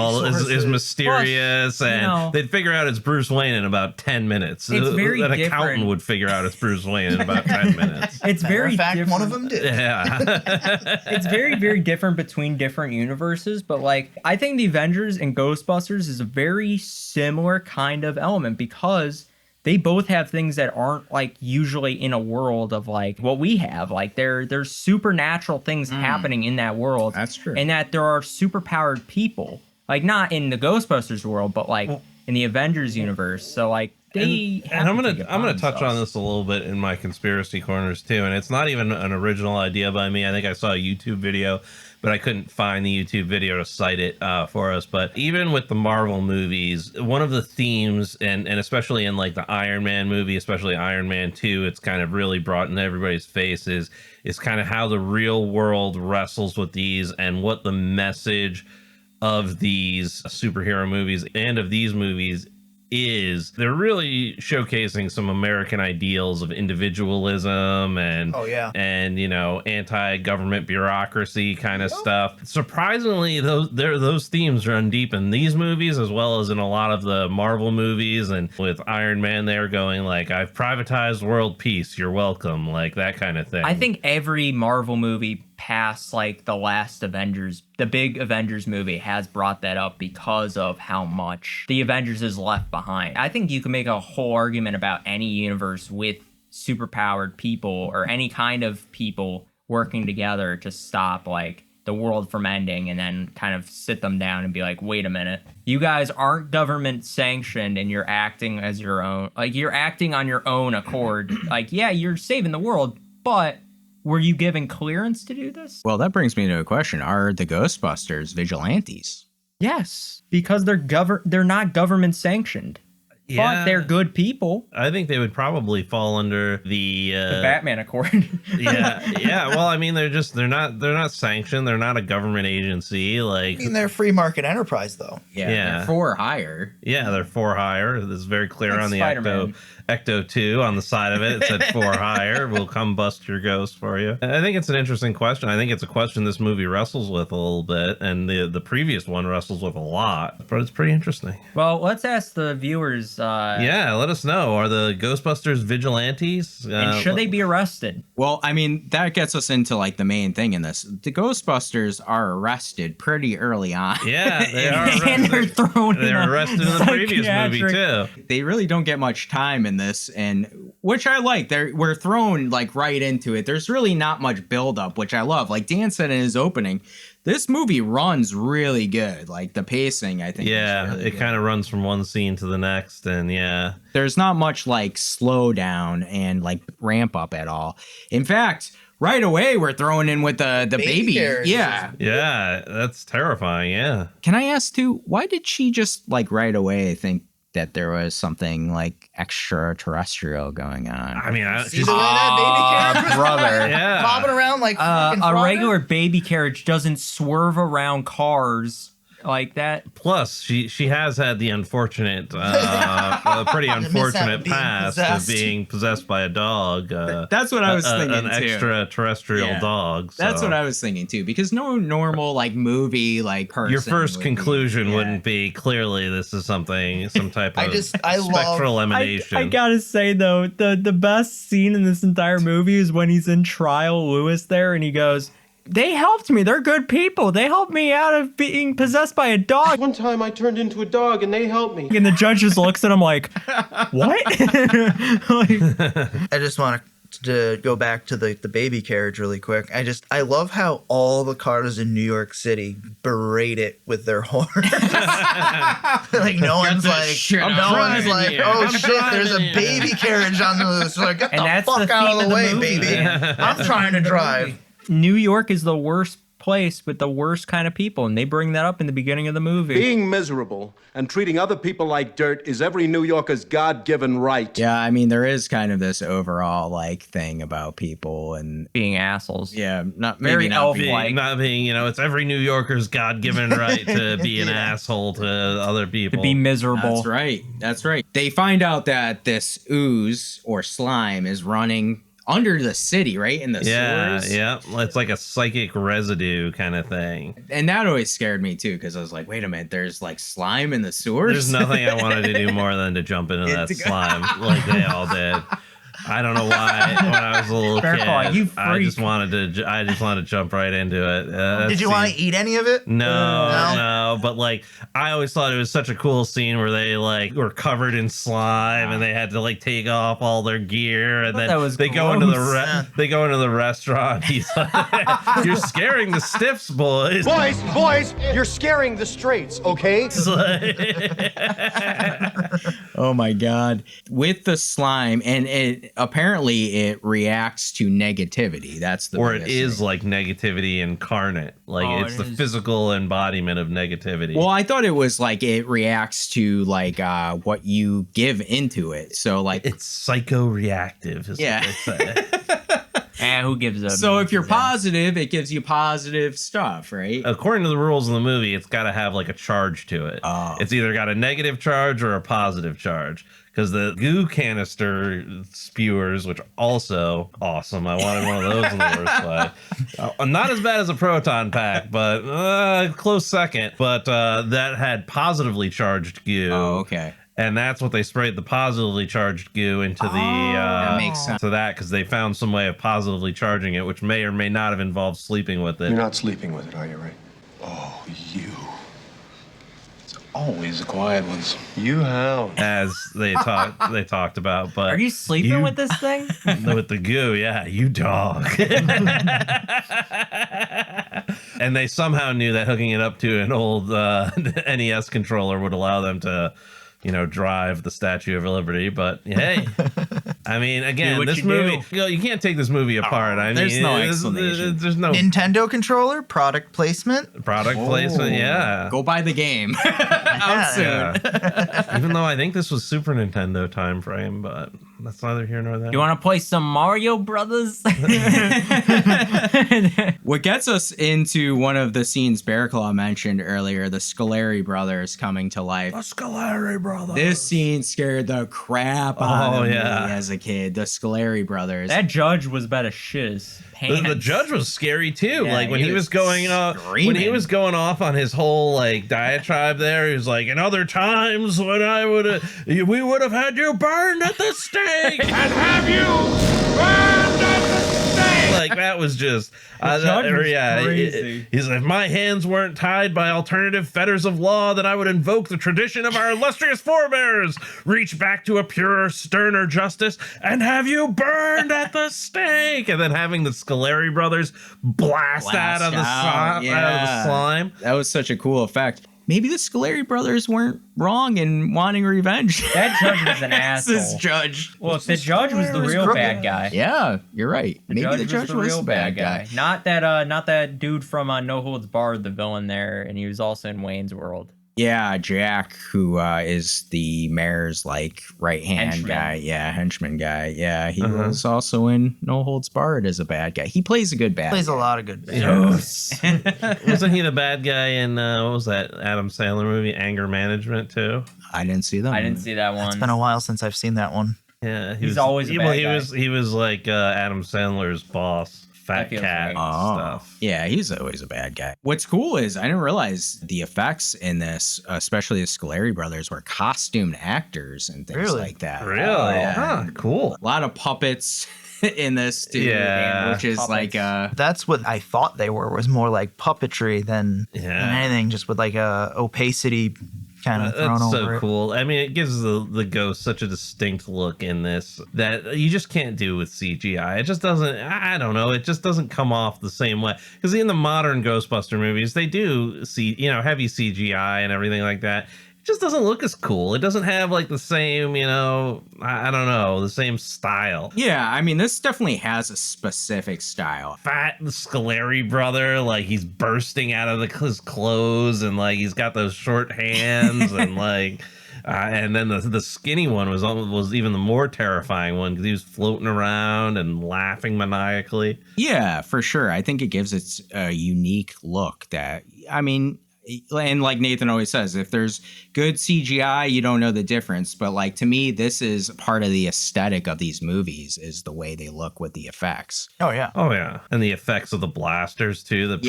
mysterious? Plus, and they'd figure out it's Bruce Wayne in about 10 minutes. It's very An different. accountant would figure out it's Bruce Wayne in about 10 minutes. It's very different. One of them did. Yeah. It's very, very different between different universes, but like, I think the Avengers and Ghostbusters is a very similar kind of element, because they both have things that aren't like usually in a world of like what we have. Like there's supernatural things happening in that world. That's true. And that there are superpowered people, like not in the Ghostbusters world, but like in the Avengers universe. So like they and I'm gonna touch on this a little bit in my conspiracy corners too. And it's not even an original idea by me. I think I saw a YouTube video, but I couldn't find the YouTube video to cite it for us. But even with the Marvel movies, one of the themes, and especially in like the Iron Man movie, especially Iron Man 2, it's kind of really brought into everybody's face is kind of how the real world wrestles with these, and what the message of these superhero movies and of these movies is. They're really showcasing some American ideals of individualism and anti-government bureaucracy kind of stuff. Surprisingly, those themes run deep in these movies as well as in a lot of the Marvel movies, and with Iron Man they're going like, I've privatized world peace, you're welcome, like that kind of thing. I think every Marvel movie past like the last Avengers, the big Avengers movie, has brought that up because of how much the Avengers is left behind. I think you can make a whole argument about any universe with superpowered people or any kind of people working together to stop like the world from ending, and then kind of sit them down and be like, wait a minute, you guys aren't government sanctioned and you're acting as your own, like you're acting on your own accord. Like, yeah, you're saving the world, but were you given clearance to do this? Well, that brings me to a question. Are the Ghostbusters vigilantes? Yes, because they're not government sanctioned. Yeah. But they're good people. I think they would probably fall under the Batman Accord. yeah. Well, I mean, they're not sanctioned. They're not a government agency. Like, I mean, they're a free market enterprise, though. Yeah. Yeah. They're for hire. Yeah, they're for hire. This is very clear Like on the Spider-Man. Ecto 2 on the side of it. It said for hire. We'll come bust your ghost for you. I think it's an interesting question. I think it's a question this movie wrestles with a little bit, and the previous one wrestles with a lot, but it's pretty interesting. Well, let's ask the viewers. Yeah, let us know. Are the Ghostbusters vigilantes? And should they be arrested? Well, I mean, that gets us into like the main thing in this. The Ghostbusters are arrested pretty early on. Yeah, they are And they're thrown in They're a arrested in the previous movie psychiatric- too. They really don't get much time in this, and which I like. We're thrown like right into it. There's really not much buildup, which I love. Like Dan said in his opening, this movie runs really good. Like the pacing, I think. Yeah, is really it kind of runs from one scene to the next, and yeah, there's not much like slow down and like ramp up at all. In fact, right away we're throwing in with the baby. Yeah, that's terrifying. Yeah. Can I ask too? Why did she just like right away think that there was something like extraterrestrial going on? I mean, See the way that baby carriage was brother. Yeah. bobbing around like fucking a Frogger? regular baby carriage doesn't swerve around cars like that. Plus, she has had the unfortunate, pretty unfortunate past of being possessed by a dog. That's what I was thinking an too. extraterrestrial dog. So. That's what I was thinking too, because no normal like movie like person. Your first would conclusion be, wouldn't be clearly this is some type of I spectral emanation. I gotta say though, the best scene in this entire movie is when he's in trial, Lewis there, and he goes, "They helped me. They're good people. They helped me out of being possessed by a dog." One time I turned into a dog and they helped me. And the judge just looks at him like, "What?" I just want to go back to the baby carriage really quick. I love how all the cars in New York City berate it with their horns. Like no one's like, oh shit, there's a baby carriage on the loose. Like, get the fuck out of the way, baby. I'm trying to drive. New York is the worst place with the worst kind of people, and they bring that up in the beginning of the movie. Being miserable and treating other people like dirt is every New Yorker's God-given right. Yeah, I mean, there is kind of this overall like thing about people and being assholes. Yeah, not very elf-like. Not being, it's every New Yorker's God-given right to be an asshole to other people. To be miserable. That's right. That's right. They find out that this ooze or slime is running under the city, right? In the sewers. Yeah. It's like a psychic residue kind of thing. And that always scared me too, because I was like, wait a minute, there's like slime in the sewers? There's nothing I wanted to do more than to jump into that slime like they all did. I don't know why. When I was a little Bearclaw, kid, I just wanted to jump right into it. Did you want to eat any of it? No. But like, I always thought it was such a cool scene where they like were covered in slime and they had to like take off all their gear, and then they go into the restaurant. He's like, "You're scaring the stiffs, boys. Boys, you're scaring the straights, okay?" Oh my God. With the slime, and apparently it reacts to negativity. That's the or it is thing. Like negativity incarnate. Like it's the physical embodiment of negativity. Well, I thought it was like it reacts to like what you give into it. So like it's psychoreactive is what they say. Who gives a So if you're positive, it gives you positive stuff, right? According to the rules in the movie, it's got to have like a charge to it. It's either got a negative charge or a positive charge. Because the goo canister spewers, which also awesome. I wanted one of those in the worst way. Not as bad as a proton pack, but close second. But that had positively charged goo. Oh, okay. And that's what they sprayed the positively charged goo into that makes sense. to that, because they found some way of positively charging it, which may or may not have involved sleeping with it. You're not sleeping with it, are you, Ray? Oh, you. It's always the quiet ones. You hound. As they talked about. But are you sleeping with this thing? With the goo, yeah, you dog. And they somehow knew that hooking it up to an old NES controller would allow them to, drive the Statue of Liberty. But hey, I mean, again, this movie, you can't take this movie apart. I mean, there's no explanation. There's no Nintendo controller, product placement. Placement, yeah. Go buy the game. Out soon. Yeah. Even though I think this was Super Nintendo time frame, but that's neither here nor there. You want to play some Mario Brothers? What gets us into one of the scenes Bearclaw mentioned earlier, the Scalari Brothers coming to life. The Scalari Brothers. This scene scared the crap out of me as a kid. The Scalari Brothers. That judge was about to shit his pants. The judge was scary too. Yeah, like when he was going off on his whole like diatribe there, he was like, "In other times when we would have had you burned at the stake and have you burned at the stake." like that was just crazy. he's like, if my hands weren't tied by alternative fetters of law, then I would invoke the tradition of our illustrious forebears, reach back to a purer, sterner justice, and have you burned at the stake. And then having the Scalari Brothers blast out of the slime. That was such a cool effect. Maybe the Scalari Brothers weren't wrong in wanting revenge. That judge was an asshole. This judge. Well, if the judge was the real bad guy. Yeah, you're right. Maybe the judge was the bad guy. Not that dude from No Holds Barred, the villain there, and he was also in Wayne's World. Yeah, Jack, who is the mayor's like right hand guy. Yeah, henchman guy. Yeah, he was also in No Holds Barred as a bad guy. He plays a good bad. Plays guy. a lot of good. Yes. Wasn't he the bad guy in what was that Adam Sandler movie, Anger Management too? I didn't see that. I didn't see that one. It's been a while since I've seen that one. Yeah, he's always a bad guy. He was like Adam Sandler's boss. Fat cat stuff. Yeah, he's always a bad guy. What's cool is I didn't realize the effects in this, especially the Scalari Brothers, were costumed actors and things like that. Really? Yeah. Cool. A lot of puppets in this too. Yeah. Which is Puppets. like that's what I thought they were, was more like puppetry than anything, just with like a opacity kind of thrown That's over so it. cool. I mean, it gives the ghost such a distinct look in this that you just can't do with CGI. It just doesn't, I don't know, it just doesn't come off the same way. Because in the modern Ghostbuster movies, they do see, heavy CGI and everything like that. It just doesn't look as cool. It doesn't have like the same, I don't know, the same style. Yeah, I mean, this definitely has a specific style. Fat Scalari brother, like he's bursting out of his clothes and like he's got those short hands and like, and then the skinny one was even the more terrifying one because he was floating around and laughing maniacally. Yeah, for sure. I think it gives it a unique look that, I mean, and like Nathan always says, if there's good CGI, you don't know the difference. But like to me, this is part of the aesthetic of these movies is the way they look with the effects. Oh yeah. Oh yeah. And the effects of the blasters too. Those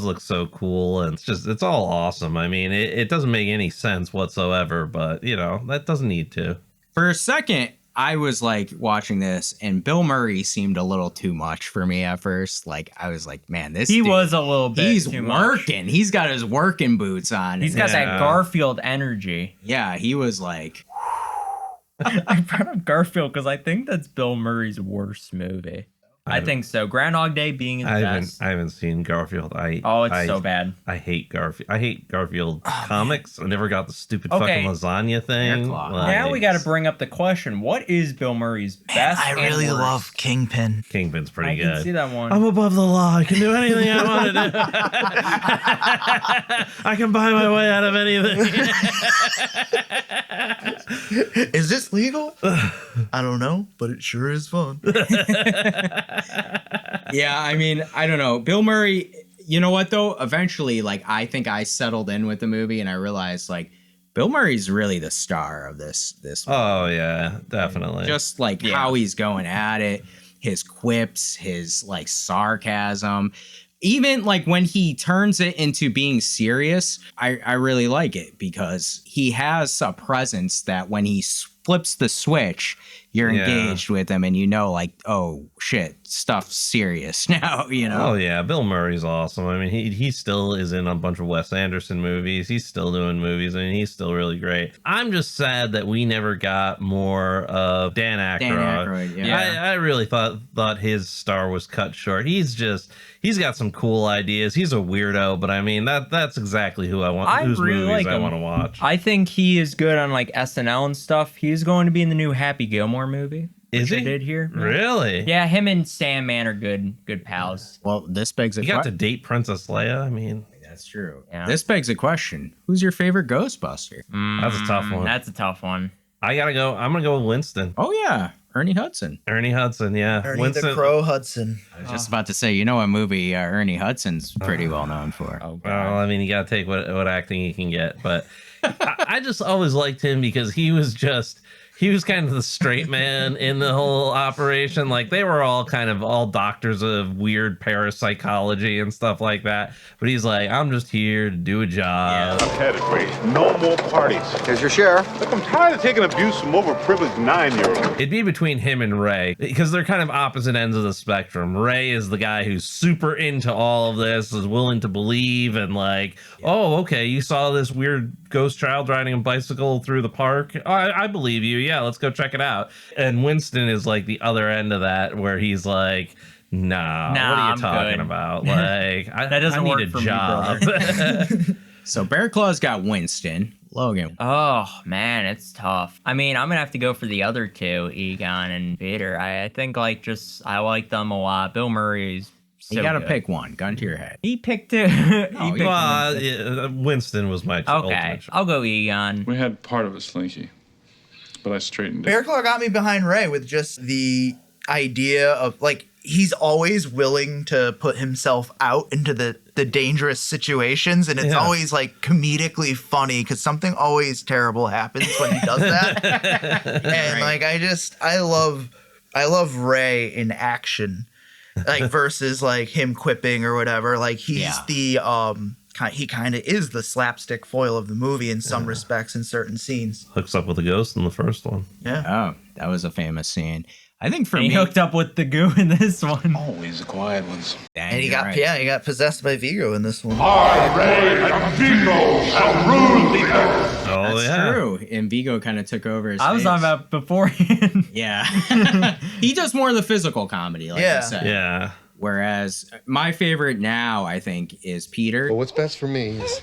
look so cool. And it's all awesome. I mean, it doesn't make any sense whatsoever, but that doesn't need to. For a second, I was like watching this and Bill Murray seemed a little too much for me at first. Like I was like, man, this dude, was a little bit he's too working. Much. He's got his working boots on. He's got that Garfield energy. Yeah, he was like I brought up Garfield because I think that's Bill Murray's worst movie. I think so. Groundhog Day being his best. I haven't seen Garfield. It's so bad. I hate Garfield. I hate Garfield comics. I never got the stupid fucking lasagna thing. Now we got to bring up the question: what is Bill Murray's best? I really love Kingpin. Kingpin's pretty good. I can see that one. I'm above the law. I can do anything I want to do. I can buy my way out of anything. Is this legal? I don't know, but it sure is fun. Yeah, I mean, I don't know. Bill Murray, you know what though? Eventually, like I think I settled in with the movie and I realized like Bill Murray's really the star of this movie. Oh yeah, definitely. Just like how he's going at it, his quips, his like sarcasm. Even like when he turns it into being serious, I really like it because he has a presence that when he flips the switch, you're engaged with him and like, oh shit, stuff's serious now, Oh yeah, Bill Murray's awesome. I mean, he still is in a bunch of Wes Anderson movies. He's still doing movies. I mean, he's still really great. I'm just sad that we never got more of Dan Aykroyd. Dan Aykroyd, yeah. I really thought his star was cut short. He's got some cool ideas. He's a weirdo, but I mean that's exactly who I want. Whose really movies like I him. want to watch. I think he is good on like SNL and stuff. He's going to be in the new Happy Gilmore movie. Is he? I did here. Really? Yeah, him and Sandman are good pals. Well, this begs a You got to date Princess Leia. I mean, that's true. Yeah. This begs a question: who's your favorite Ghostbuster? That's a tough one. That's a tough one. I'm gonna go with Winston. Oh yeah, Ernie Hudson. Ernie Hudson, yeah. Ernie Winston, the Crow Hudson. I was just about to say, what movie Ernie Hudson's pretty well known for? Oh, God. Well, I mean, you got to take what acting you can get, but I just always liked him because he was he was kind of the straight man in the whole operation. Like they were all kind of all doctors of weird parapsychology and stuff like that. But he's like, I'm just here to do a job. I've had it, Ray. No more parties. Here's your share. Look, I'm tired of taking abuse from overprivileged 9-year-olds. It'd be between him and Ray because they're kind of opposite ends of the spectrum. Ray is the guy who's super into all of this, is willing to believe and like, oh, okay, you saw this weird ghost child riding a bicycle through the park. I believe you. Yeah, let's go check it out. And Winston is like the other end of that where he's like, nah, what are you I'm talking good. about? Like, That doesn't I need work a for me, job. So Bearclaw's got Winston. Logan. Oh, man, it's tough. I mean, I'm going to have to go for the other two, Egon and Peter. I think, like, I like them a lot. Bill Murray's so You got to good. pick one. Gun to your head. He picked two. Winston was my Okay, I'll go Egon. We had part of a slinky, but I straightened it. Bearclaw got me behind Ray with just the idea of, like, he's always willing to put himself out into the dangerous situations, and it's always, like, comedically funny because something always terrible happens when he does that. And, like, I love Ray in action. Like versus like him quipping or whatever. Like he's he kind of is the slapstick foil of the movie in some respects in certain scenes. Hooks up with a ghost in the first one. Yeah. Oh, that was a famous scene. I think for And me, he hooked up with the goo in this one. Always the quiet ones. Dang, And he you're got right. he got possessed by Vigo in this one. I, Ray, and Vigo shall rule the earth. Oh, That's yeah. true. And Vigo kind of took over his I was face. on about beforehand. Yeah. He does more of the physical comedy, like I said. Yeah. Whereas my favorite now, I think, is Peter. Well, what's best for me is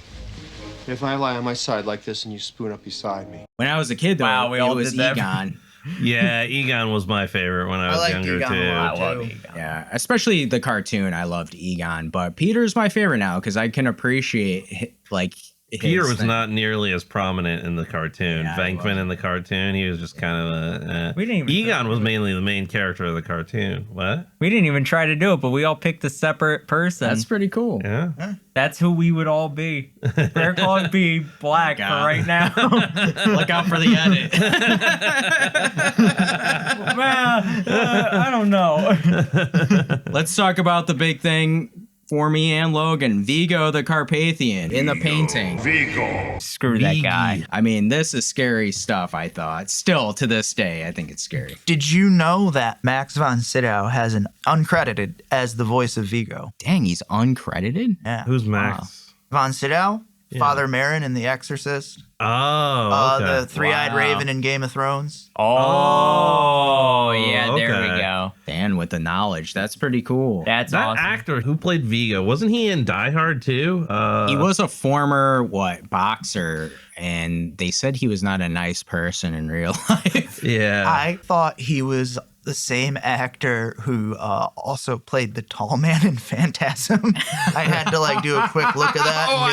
if I lie on my side like this and you spoon up beside me. When I was a kid, though, Wow, we it all was did that. Egon. Yeah, Egon was my favorite when I was liked younger Egon too. a lot, I love too. Egon. Yeah, especially the cartoon. I loved Egon, but Peter's my favorite now because I can appreciate like Peter his was thing. not nearly as prominent in the cartoon. Yeah, he Venkman wasn't. in the cartoon, he was just kind of a. We didn't even Egon was mainly the main character of the cartoon. What? We didn't even try to do it, but we all picked a separate person. That's pretty cool. Yeah. That's who we would all be. Bearclaw would be black for God. right now. Look out for the edit. I don't know. Let's talk about the big thing for me and Logan. Vigo the Carpathian in the painting. Vigo. Screw that guy. I mean, this is scary stuff, I thought. Still, to this day, I think it's scary. Did you know that Max von Sydow has an uncredited as the voice of Vigo? Dang, he's uncredited? Yeah. Who's Max? Von Sydow? Father Merrin in The Exorcist. Oh, okay. The three-eyed raven in Game of Thrones. Oh, yeah, there we okay. go. Dan with the knowledge. That's pretty cool. That's That awesome. actor who played Vigo, wasn't he in Die Hard too? He was a former, boxer, and they said he was not a nice person in real life. Yeah. I thought he was the same actor who also played the tall man in Phantasm. I had to like do a quick look at that and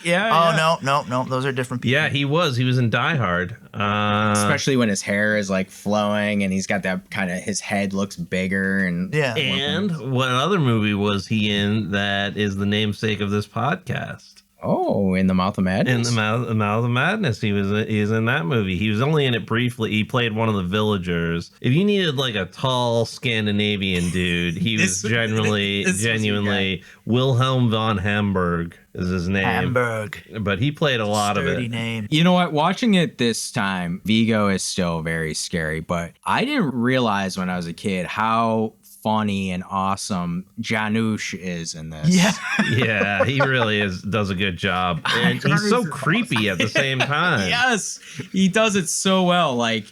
be like, no, those are different people. Yeah, he was. He was in Die Hard. Especially when his hair is like flowing and he's got that kind of, his head looks bigger. And And what other movie was he in that is the namesake of this podcast? Oh, in The Mouth of Madness? In the Mouth of Madness, he's in that movie. He was only in it briefly. He played one of the villagers. If you needed like a tall Scandinavian dude, he was genuinely Wilhelm von Hamburg is his name. Hamburg. But he played a lot of Sturdy it. name. You know what? Watching it this time, Vigo is still very scary, but I didn't realize when I was a kid how funny and awesome Janusz is in this. Yeah. Yeah, he really does a good job. And he's so creepy at the same time. Yes, he does it so well. Like,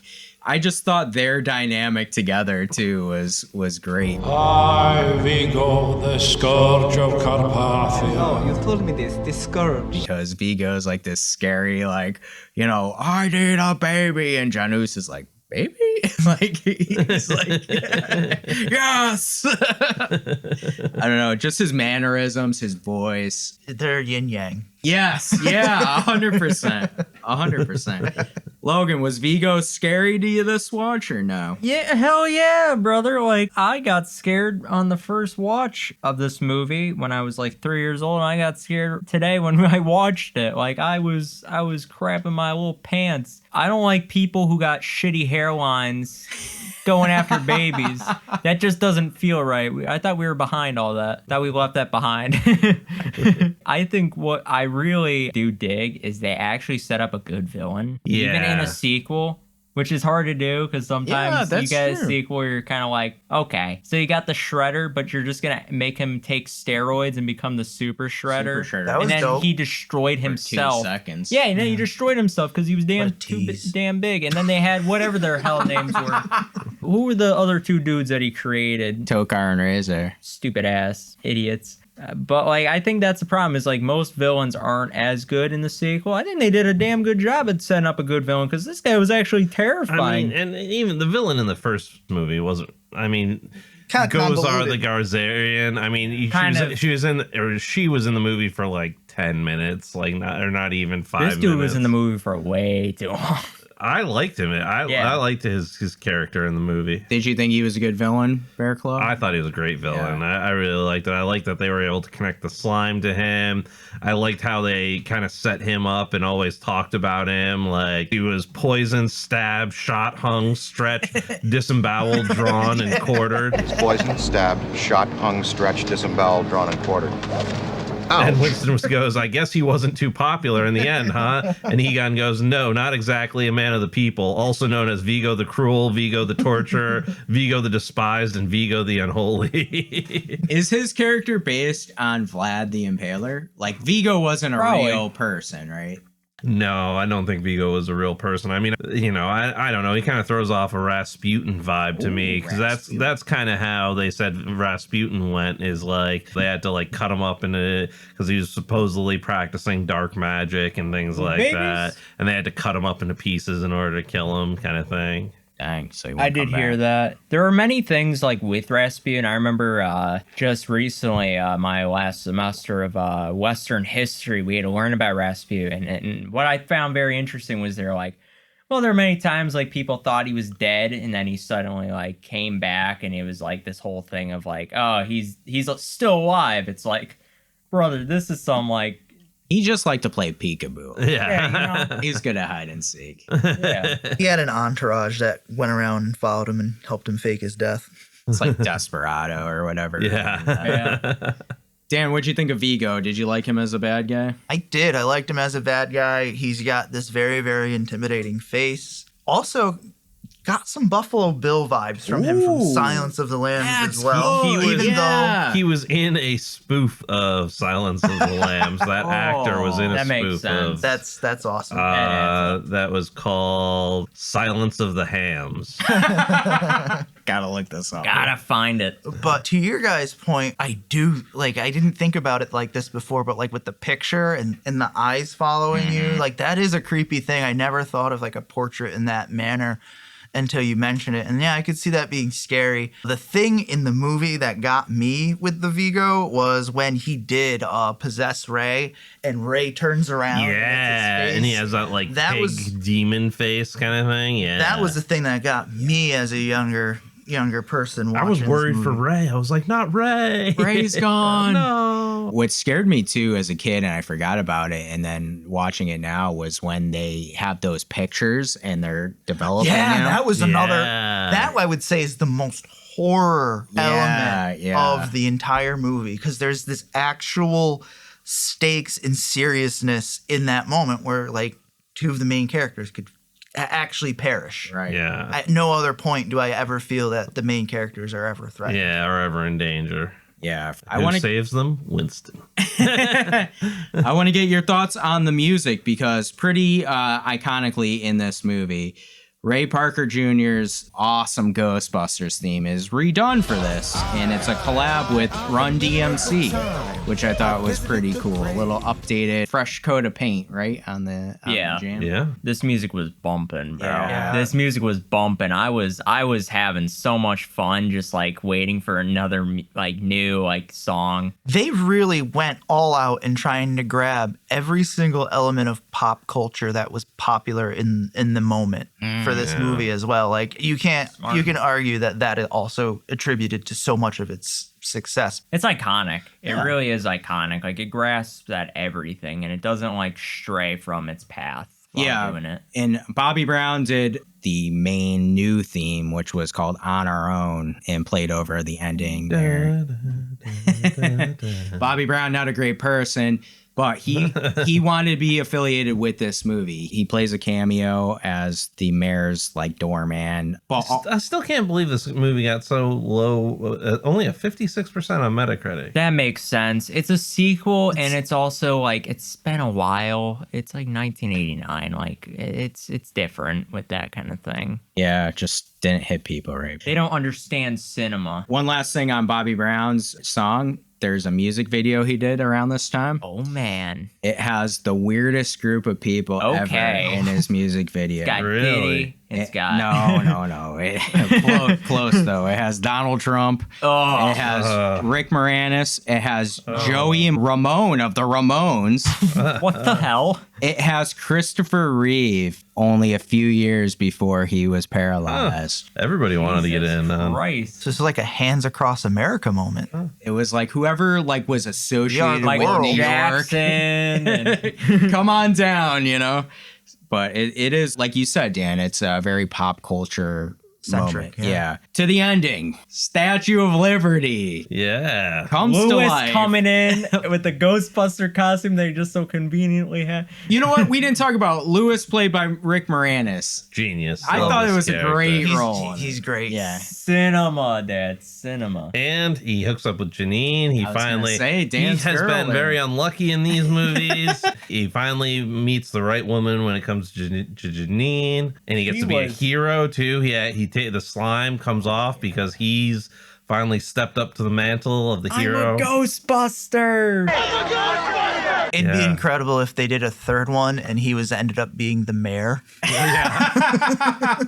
I just thought their dynamic together too was great. I, Vigo, the scourge of Carpathia. Oh, you told me this scourge. Because Vigo's like this scary, like, I need a baby, and Janusz is like, baby? Like, he's like, yes! I don't know, just his mannerisms, his voice. They're yin yang. Yes, yeah, 100%. 100%. Logan, was Vigo scary to you this watch or no? Yeah, hell yeah, brother. Like, I got scared on the first watch of this movie when I was like 3 years old, and I got scared today when I watched it. Like, I was crapping my little pants. I don't like people who got shitty hairlines going after babies. That just doesn't feel right. I thought we were behind all that. Thought we left that behind. I think what I really do dig is they actually set up a good villain. Yeah. Even in a sequel, which is hard to do because sometimes you get a sequel where you're kind of like, okay, so you got the Shredder, but you're just going to make him take steroids and become the Super Shredder. That was and then dope. he destroyed For 2 himself. seconds. Yeah, and then he destroyed himself because he was damn big. And then they had whatever their hell names were. Who were the other 2 dudes that he created? Tokar and Razor. Stupid ass idiots. But like, I think that's the problem is like most villains aren't as good in the sequel. I think they did a damn good job at setting up a good villain because this guy was actually terrifying. I mean, and even the villain in the first movie wasn't. I mean, Kinda Gozar convoluted. the Garzarian. I mean, she was in the movie for like 10 minutes, like not even 5 minutes. This dude was in the movie for way too long. I liked him. I liked his character in the movie. Did you think he was a good villain, Bearclaw? I thought he was a great villain. Yeah. I really liked it. I liked that they were able to connect the slime to him. I liked how they kind of set him up and always talked about him. Like he was poisoned, stabbed, shot, hung, stretched, disemboweled, drawn, and quartered. He's poisoned, stabbed, shot, hung, stretched, disemboweled, drawn, and quartered. And Winston goes, I guess he wasn't too popular in the end, huh? And Egon goes, no, not exactly a man of the people, also known as Vigo the Cruel, Vigo the Torturer, Vigo the Despised, and Vigo the Unholy. Is his character based on Vlad the Impaler? Like, Vigo wasn't a real person, right? No, I don't think Vigo was a real person. I mean, you know, I don't know. He kind of throws off a Rasputin vibe to me because that's kind of how they said Rasputin went. Is like they had to like cut him up because he was supposedly practicing dark magic and things like that, and they had to cut him up into pieces in order to kill him, kind of thing. Dang, so I did hear that. There are many things like with Rasputin. I remember just recently, my last semester of Western history, we had to learn about Rasputin. And what I found very interesting was they're like, well, there are many times like people thought he was dead and then he suddenly like came back and it was like this whole thing of like, oh, he's still alive. It's like, brother, this is some like, he just liked to play peekaboo. Yeah. You know? He's good at hide and seek. Yeah. He had an entourage that went around and followed him and helped him fake his death. It's like Desperado or whatever. Yeah. Dan, what'd you think of Vigo? Did you like him as a bad guy? I did. I liked him as a bad guy. He's got this very, very intimidating face. Also, got some Buffalo Bill vibes from him from Silence of the Lambs as well. He was in a spoof of Silence of the Lambs. That actor was in a spoof of. That's awesome. That was called Silence of the Hams. Gotta look this up. Gotta find it. But to your guys' point, I didn't think about it like this before, but like with the picture and the eyes following you, like that is a creepy thing. I never thought of like a portrait in that manner until you mention it. And yeah, I could see that being scary. The thing in the movie that got me with the Vigo was when he did possess Ray and Ray turns around. Yeah, and he has that like pig demon face kind of thing. Yeah, that was the thing that got me as a younger person. I was worried for Ray. I was like, not Ray. Ray's gone. No. What scared me too as a kid, and I forgot about it, and then watching it now, was when they have those pictures and they're developing. Yeah, that was another. Yeah. That I would say is the most horror element of the entire movie, because there's this actual stakes and seriousness in that moment where like two of the main characters could actually perish. Right. Yeah. At no other point do I ever feel that the main characters are ever threatened. Yeah, or ever in danger. Yeah. Who saves them? Winston. I want to get your thoughts on the music, because pretty iconically in this movie, Ray Parker Jr.'s awesome Ghostbusters theme is redone for this, and it's a collab with Run DMC, which I thought was pretty cool. A little updated, fresh coat of paint, right, on the jam. Yeah. This music was bumping, bro. Yeah. This music was bumping. I was having so much fun just like waiting for another like new like song. They really went all out in trying to grab every single element of pop culture that was popular in the moment for this movie as well. Like you can argue that it also attributed to so much of its success. It's iconic. It Yeah. really is iconic. Like it grasps at everything and it doesn't like stray from its path while doing it. And Bobby Brown did the main new theme, which was called On Our Own, and played over the ending there. Bobby Brown, not a great person, but he wanted to be affiliated with this movie. He plays a cameo as the mayor's like doorman. But I still can't believe this movie got so low. Only a 56% on Metacritic. That makes sense. It's a sequel, and it's also like it's been a while. It's like 1989. Like it's different with that kind of thing. yeah, it just didn't hit people right. They don't understand cinema. One last thing on Bobby Brown's song. There's a music video he did around this time. Oh, man. It has the weirdest group of people ever in his music video. It's got Diddy. It's got... No. Close, though. It has Donald Trump. It has Rick Moranis. It has Joey Ramone of the Ramones. What the hell? It has Christopher Reeve only a few years before he was paralyzed. Everybody wanted to get in. So it's like a Hands Across America moment. It was like whoever like was associated like with New Jackson York. Come on down, you know. But it is, like you said, Dan, it's a very pop culture centric. moment. Yeah. To the ending. Statue of Liberty. Yeah. Comes to Lewis life. coming in with the Ghostbuster costume they just so conveniently had. You know what? We didn't talk about Lewis, played by Rick Moranis. Genius. I thought it was a great role. He's great. Yeah. Cinema, Dad. Cinema. And he hooks up with Janine. He finally Dan's he has girl been there. very unlucky in these movies. He finally meets the right woman when it comes to Janine, and he gets to be a hero too. The slime comes off because he's finally stepped up to the mantle of the hero. I'm a Ghostbuster. It'd be incredible if they did a third one and he ended up being the mayor. I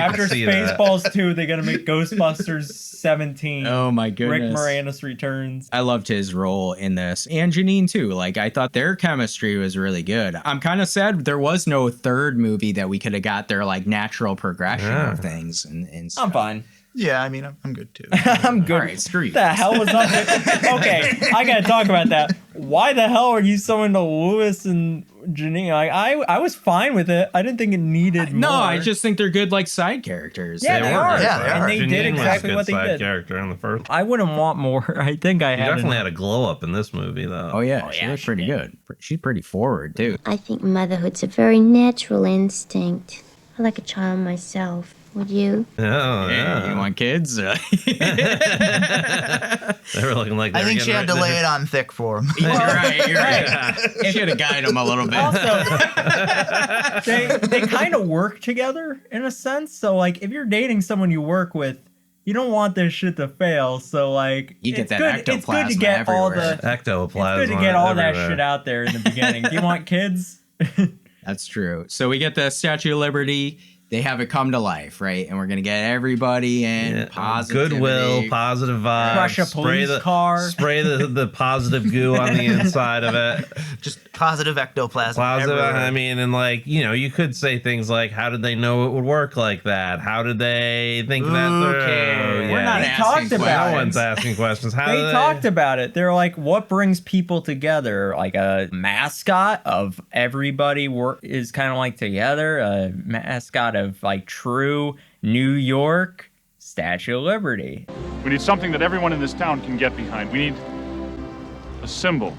After could see that. Spaceballs 2, they're gonna make Ghostbusters 17. Oh my goodness. Rick Moranis returns. I loved his role in this, and Janine too. Like, I thought their chemistry was really good. I'm kind of sad there was no third movie that we could have got their like natural progression of things. And stuff. I'm fine. Yeah, I mean, I'm good too. I'm good. All right, screw you. What the hell was up? Okay, I gotta talk about that. Why the hell are you so into Lewis and Janine? Like, I was fine with it. I didn't think it needed more. No, I just think they're good like side characters. Yeah, they are. Yeah, and they did Janine was exactly a what good they side did. character in the first. I wouldn't want more. I think I He had definitely had a glow up in this movie, though. Oh yeah, she was pretty good. She's pretty forward too. I think motherhood's a very natural instinct. I like a child myself. Would you? Oh, yeah. You want kids? They were looking like they I were think she getting had to right lay there. it on thick for him. You're right. Should have guided him a little bit. Also, they kind of work together in a sense. So, like, if you're dating someone you work with, you don't want this shit to fail. So, like, You get it's that good. It's good to ectoplasm get all everywhere. the. Ectoplasm. It's good to get all that everywhere. shit out there in the beginning. Do you want kids? That's true. So we get the Statue of Liberty. They have it come to life, right? And we're gonna get everybody in positivity. Goodwill, positive vibes. Crush a police car. Spray the positive goo on the inside of it. Just positive ectoplasm. Positive. everywhere. I mean, and like, you know, you could say things like, "How did they know it would work like that? How did they think that through?" Okay. We're not They asking talked about questions. No one's asking questions. How They do talked about it. They're like, what brings people together? Like a mascot of everybody is kind of like together. A mascot of like true New York Statue of Liberty. We need something that everyone in this town can get behind. We need a symbol.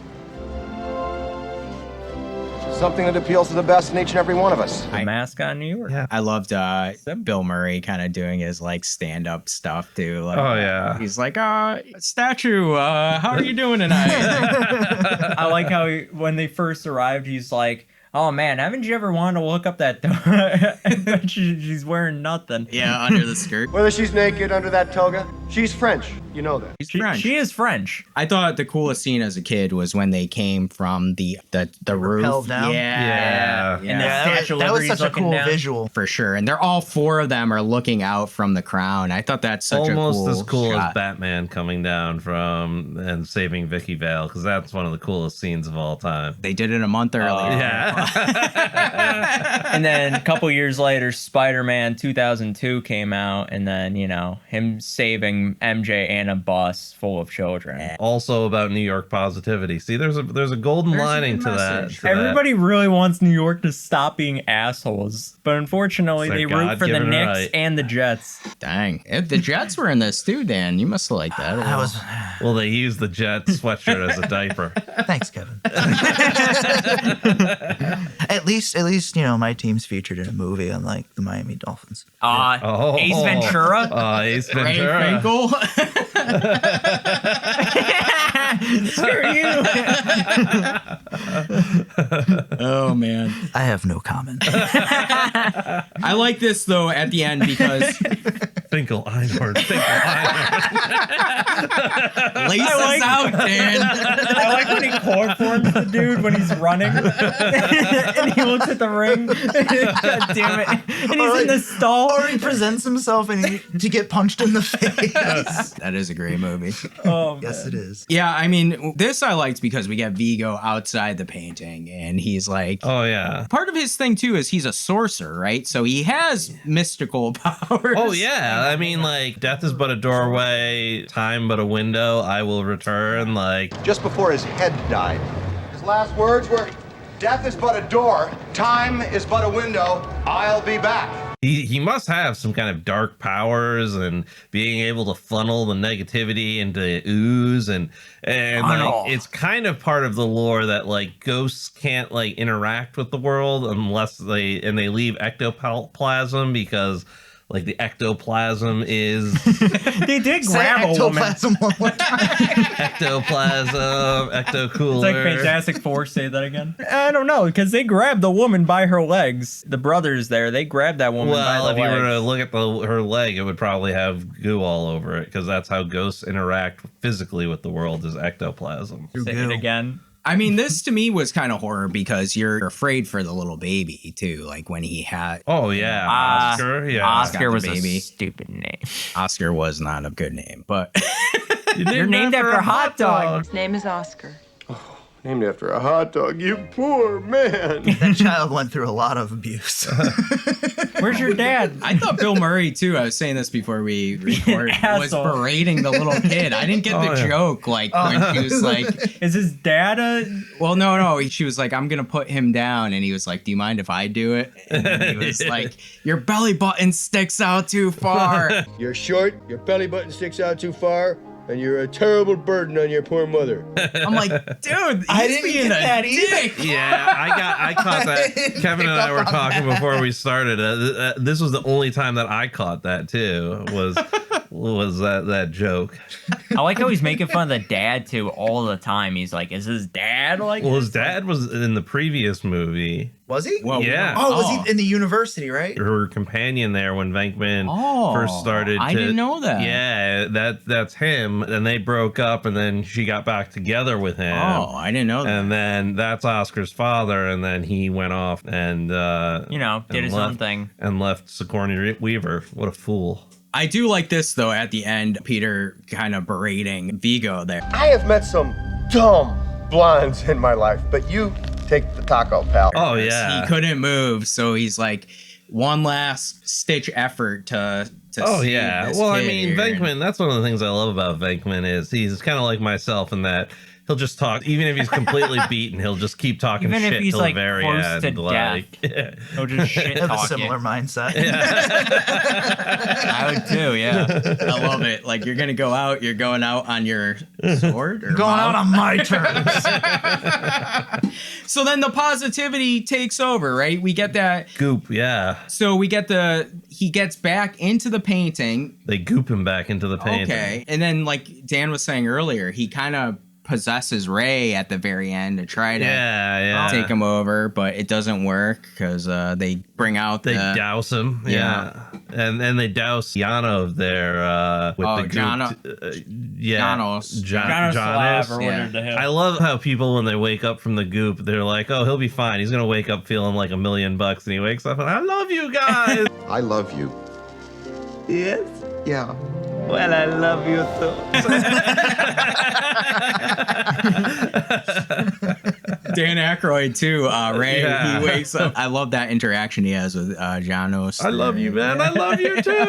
Something that appeals to the best in each and every one of us. A mascot in New York. I loved Bill Murray kind of doing his like stand-up stuff too. Like, Oh, yeah. he's like, statue, how are you doing tonight? I like how when they first arrived, he's like, Oh man, haven't you ever wanted to look up that door? I bet she's wearing nothing. Yeah, under the skirt. Whether she's naked under that toga, she's French. You know that. She is French. I thought the coolest scene as a kid was when they came from the roof. Rappelled down? Yeah. And the Statue of that was Liberty's such a looking cool down. visual. For sure. And they're all four of them are looking out from the crown. I thought that's such Almost a cool as cool shot. as Batman coming down from and saving Vicky Vale, because that's one of the coolest scenes of all time. They did it a month earlier. Yeah. And then a couple years later, Spider-Man 2002 came out, and then, you know, him saving MJ and a bus full of children. Also about New York positivity. See, there's a golden lining to that. Everybody really wants New York to stop being assholes, but unfortunately, It's they their root for the God-given Knicks right. and the Jets. Dang. If the Jets were in this too, Dan, you must have liked that. Well, they used the Jet sweatshirt as a diaper. Thanks, Kevin. At least, you know, my team's featured in a movie, unlike the Miami Dolphins. Ace Ventura? Ace Ray Ventura. Finkel. Screw you. Oh, man. I have no comment. I like this, though, at the end because... Finkel Einhorn. Lace us out, Dan. I like when he chloroforms the dude when he's running. And he looks at the ring. God damn it. And he's in the stall. Or he presents himself to get punched in the face. That is a great movie. Oh, yes, it is. Yeah, I mean, this I liked because we get Vigo outside the painting, and he's like... Oh, yeah. Part of his thing, too, is he's a sorcerer, right? So he has mystical powers. Oh, yeah. I mean, like, death is but a doorway, time but a window, I will return, like... Just before his head died, his last words were, "Death is but a door, time is but a window, I'll be back." He must have some kind of dark powers and being able to funnel the negativity into ooze and like, it's kind of part of the lore that like ghosts can't like interact with the world unless they leave ectoplasm because like the ectoplasm is they did grab a woman. Ectoplasm one more time. Ectoplasm, ecto-cooler. It's like Fantastic Four. Say that again. I don't know, because they grabbed the woman by her legs. The brothers there, they grabbed that woman by the Well, legs. if you were to look at her leg, it would probably have goo all over it because that's how ghosts interact physically with the world is ectoplasm. Say it again. I mean, this to me was kind of horror because you're afraid for the little baby, too. Like when he had... Oh, yeah. Oscar. Yeah. Oscar was a stupid name. Oscar was not a good name, but... You're named after a hot dog. His name is Oscar. Named after a hot dog, you poor man. That child went through a lot of abuse. Where's your dad? I thought Bill Murray, too, I was saying this before we recorded, was berating the little kid. I didn't get the joke, like, when she was like... Is his dad a... Well, no. She was like, I'm going to put him down. And he was like, do you mind if I do it? And then he was like, your belly button sticks out too far. You're short, your belly button sticks out too far, and you're a terrible burden on your poor mother. I'm like, dude, I didn't get that either. Yeah, I caught that. Kevin and I were talking before we started. This was the only time that I caught that too. Was that joke? I like how he's making fun of the dad too all the time. He's like, is his dad like? Well, his dad was in the previous movie. Was he? Well, yeah. Oh, was he in the university, right? Her companion there when Venkman first started. I didn't know that. Yeah, that's him. And they broke up, and then she got back together with him. Oh, I didn't know that. And then that's Oscar's father, and then he went off and did his own thing and left Sigourney Weaver. What a fool. I do like this, though, at the end, Peter kind of berating Vigo there. I have met some dumb blondes in my life, but you take the taco, pal. Oh, yeah. He couldn't move, so he's like, one last stitch effort to oh, save yeah. this Well, I kid mean, here. Venkman, that's one of the things I love about Venkman is he's kind of like myself in that he'll just talk, even if he's completely beaten, he'll just keep talking Even if shit he's, till like, the very close end. to Like, He'll just shit I have a talk similar you. mindset. I would too, yeah. I love it. Like, you're going to go out, you're going out on your sword? Or Going out on my terms. So then the positivity takes over, right? We get that. Goop, yeah. So we get he gets back into the painting. They goop him back into the painting. Okay. And then, like Dan was saying earlier, he kind of possesses Ray at the very end to try to take him over, but it doesn't work because they bring out they douse him. Yeah. And then they douse Yano there with the goop. Janos. Janos. I love how people, when they wake up from the goop, they're like, oh, he'll be fine. He's going to wake up feeling like $1 million. And he wakes up and, I love you guys. I love you. Yes? Yeah. Well, I love you too. Dan Aykroyd too. Ray, he wakes up. I love that interaction he has with Janos. I love you, man. I love you too.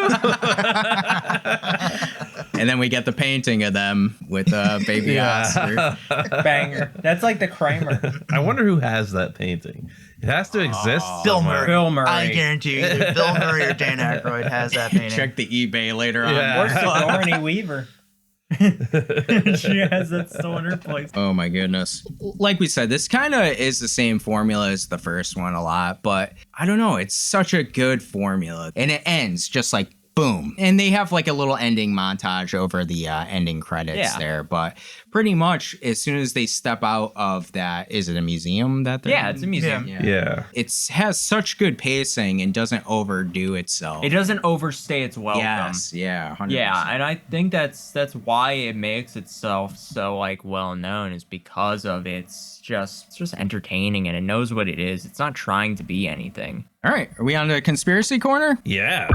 And then we get the painting of them with Baby Oscar. Banger. That's like the Kramer. I wonder who has that painting. It has to exist. Bill Murray. Bill Murray. I guarantee you, either Bill Murray or Dan Aykroyd has that painting. Check the eBay later on. Or Sigourney Weaver. She has that still in her place. Oh my goodness. Like we said, this kind of is the same formula as the first one a lot, but I don't know. It's such a good formula. And it ends just like boom. And they have like a little ending montage over the ending credits there. But pretty much as soon as they step out of that, is it a museum that they're it's a museum. Yeah. It has such good pacing and doesn't overdo itself. It doesn't overstay its welcome. Yes, 100%. Yeah, and I think that's why it makes itself so like well known, is because of it's just entertaining and it knows what it is. It's not trying to be anything. All right, are we on the conspiracy corner? Yeah.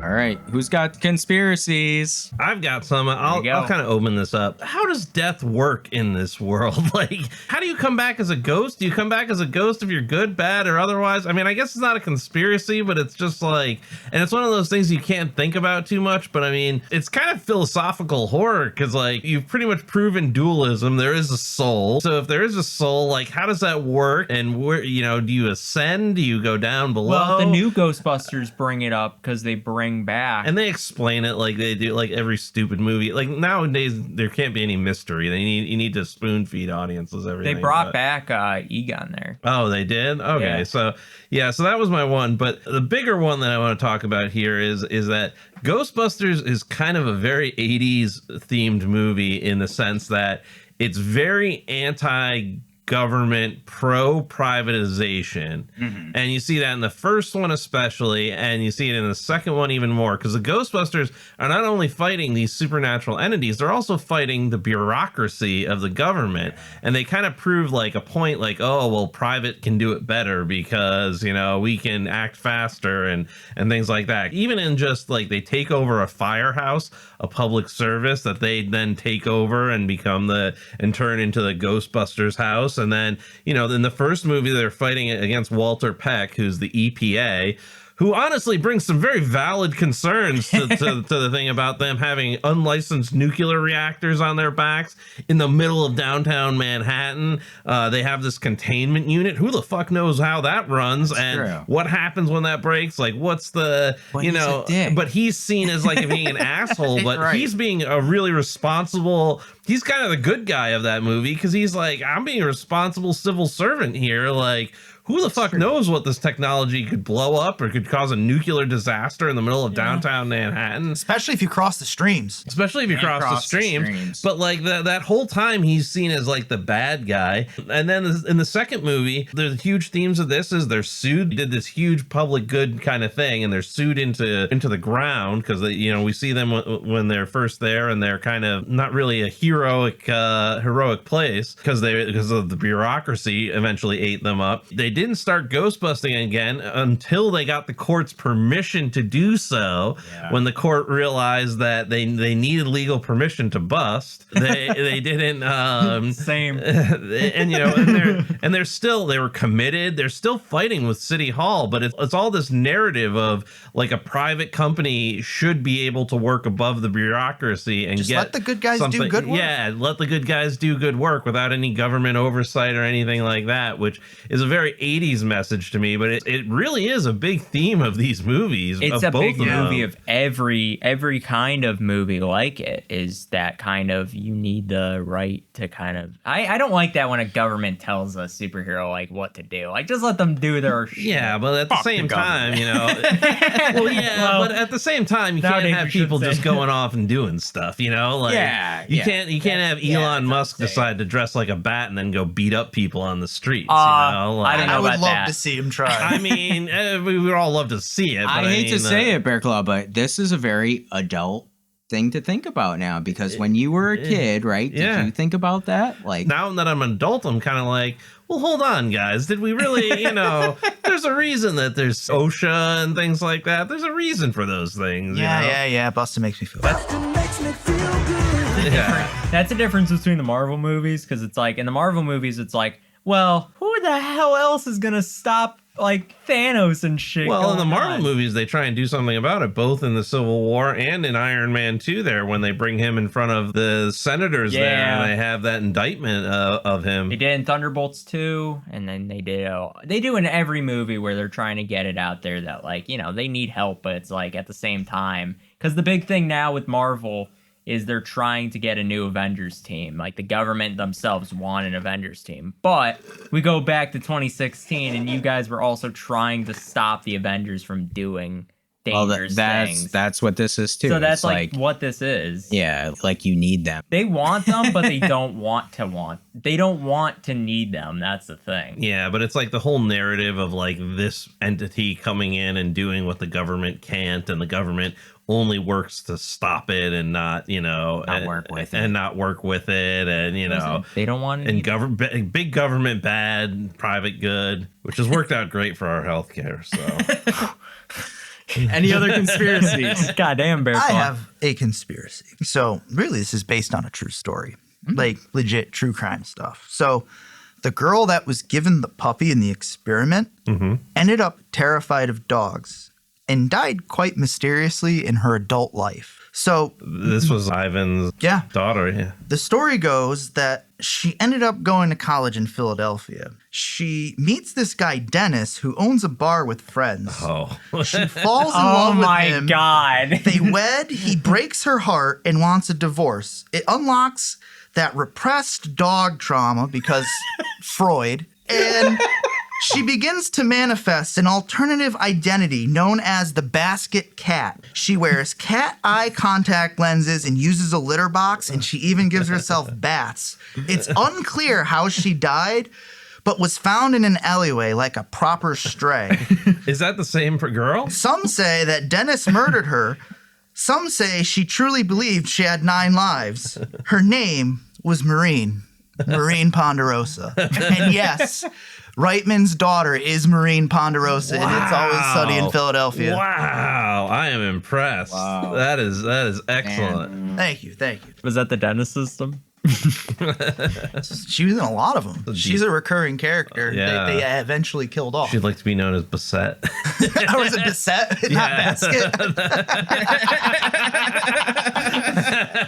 All right, who's got conspiracies? I've got some. I'll kind of open this up. How does death work in this world? Like, how do you come back as a ghost? Do you come back as a ghost if you're good, bad, or otherwise? I mean, I guess it's not a conspiracy, but it's just like, and it's one of those things you can't think about too much, but I mean, it's kind of philosophical horror because, like, you've pretty much proven dualism. There is a soul. So if there is a soul, like, how does that work? And where, you know, do you ascend? Do you go down below? Well, the new Ghostbusters bring it up because they bring back, and they explain it like they do like every stupid movie. Like nowadays there can't be any mystery. You need to spoon feed audiences everything. They brought back Egon there. Oh, they did? Okay. Yeah. So that was my one, but the bigger one that I want to talk about here is that Ghostbusters is kind of a very 80s themed movie in the sense that it's very anti-government, pro-privatization. And you see that in the first one especially, and you see it in the second one even more, because the Ghostbusters are not only fighting these supernatural entities, they're also fighting the bureaucracy of the government. And they kind of prove like a point like, oh, well, private can do it better because, you know, we can act faster and things like that. Even in just like they take over a firehouse, a public service that they then take over and become and turn into the Ghostbusters house. And then, you know, in the first movie, they're fighting against Walter Peck, who's the EPA, who honestly brings some very valid concerns to the thing about them having unlicensed nuclear reactors on their backs in the middle of downtown Manhattan. They have this containment unit. Who the fuck knows how that runs? That's and true. What happens when that breaks? Like, what's the, but you know, but he's seen as like being an asshole, but right. He's being a really responsible. He's kind of the good guy of that movie because he's like, I'm being a responsible civil servant here. Like, who the fuck knows what this technology could blow up or could cause a nuclear disaster in the middle of downtown Manhattan? Especially if you cross the streams. Especially if you cross the streams. But like that whole time he's seen as like the bad guy. And then in the second movie, the huge themes of this is they're sued. They did this huge public good kind of thing, and they're sued into the ground because you know, we see them when they're first there, and they're kind of not really a heroic place because of the bureaucracy eventually ate them up. They didn't start ghostbusting again until they got the court's permission to do so. When the court realized that they needed legal permission to bust, they didn't same and you know, and they were committed. They're still fighting with City Hall, but it's all this narrative of like a private company should be able to work above the bureaucracy and just let the good guys do good work. Yeah, let the good guys do good work without any government oversight or anything like that, which is a very '80s message to me, but it really is a big theme of these movies. It's of a both big of movie them. of every kind of movie like it is that kind of you need the right to kind of. I don't like that when a government tells a superhero like what to do. Like just let them do their shit. Yeah, but at the same time, you know, but at the same time, you can't have people just going off and doing stuff. You know, like you can't have Elon Musk decide to dress like a bat and then go beat up people on the streets. You know, like, I don't know I would about love that. to see him try. I mean, we would all love to see it. But I hate to say it, Bearclaw, but this is a very adult thing to think about now, because when you were a kid, right? Did you think about that? Like, now that I'm an adult, I'm kind of like, well, hold on, guys. Did we really, you know, there's a reason that there's OSHA and things like that. There's a reason for those things. Yeah. Busta makes me feel better. That's the difference between the Marvel movies, because it's like in the Marvel movies, it's like, well, who the hell else is gonna stop like Thanos and shit? Well, in the going Marvel on? movies, they try and do something about it, both in the Civil War and in Iron Man 2 there, when they bring him in front of the senators there, and they have that indictment of him. They did in Thunderbolts 2, and then they do in every movie where they're trying to get it out there that, like, you know, they need help, but it's like at the same time, because the big thing now with Marvel is they're trying to get a new Avengers team. Like, the government themselves want an Avengers team. But we go back to 2016, and you guys were also trying to stop the Avengers from doing dangerous things. That's what this is too. So that's It's like what this is. Yeah, like you need them. They want them, but they don't want to They don't want to need them. That's the thing. Yeah, but it's like the whole narrative of like this entity coming in and doing what the government can't, and the government only works to stop it and not, you know, Not work with it. and not work with it, and you know, They don't want it. and big government bad, private good, which has worked out great for our healthcare. So, Any other conspiracies? Goddamn, Bearclaw. I have a conspiracy. So really, this is based on a true story, like legit true crime stuff. So the girl that was given the puppy in the experiment ended up terrified of dogs and died quite mysteriously in her adult life. So this was Ivan's daughter. Yeah. The story goes that she ended up going to college in Philadelphia. She meets this guy, Dennis, who owns a bar with friends. Oh. She falls in love with him. Oh my God. They wed. He breaks her heart and wants a divorce. It unlocks that repressed dog trauma because Freud. And she begins to manifest an alternative identity known as the basket cat. She wears cat eye contact lenses and uses a litter box, and she even gives herself baths. It's unclear how she died, but was found in an alleyway like a proper stray. Is that the same for girl? Some say that Dennis murdered her. Some say she truly believed she had 9 lives. Her name was Maureen Ponderosa. And yes, Reitman's daughter is Maureen Ponderosa, and It's Always Sunny in Philadelphia. Wow, I am impressed. Wow. That is excellent. Thank you. Was that the Dennis system? She was in a lot of them. She's a recurring character. Yeah. They eventually killed off. She'd like to be known as Bassett. Or is it Bassett, not Basket?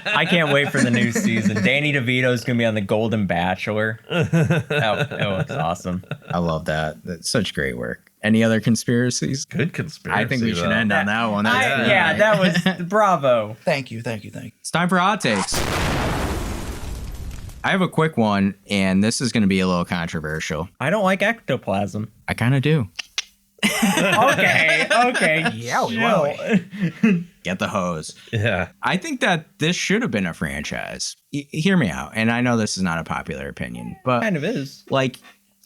I can't wait for the new season. Danny DeVito's going to be on The Golden Bachelor. That looks awesome. I love that. That's such great work. Any other conspiracies? Good conspiracy. I think we should end on that one. That was bravo. Thank you. It's time for hot takes. I have a quick one, and this is going to be a little controversial. I don't like ectoplasm. I kind of do. Okay. Yeah, we will. Get the hose. Yeah. I think that this should have been a franchise. Hear me out. And I know this is not a popular opinion, but Kind of is. like,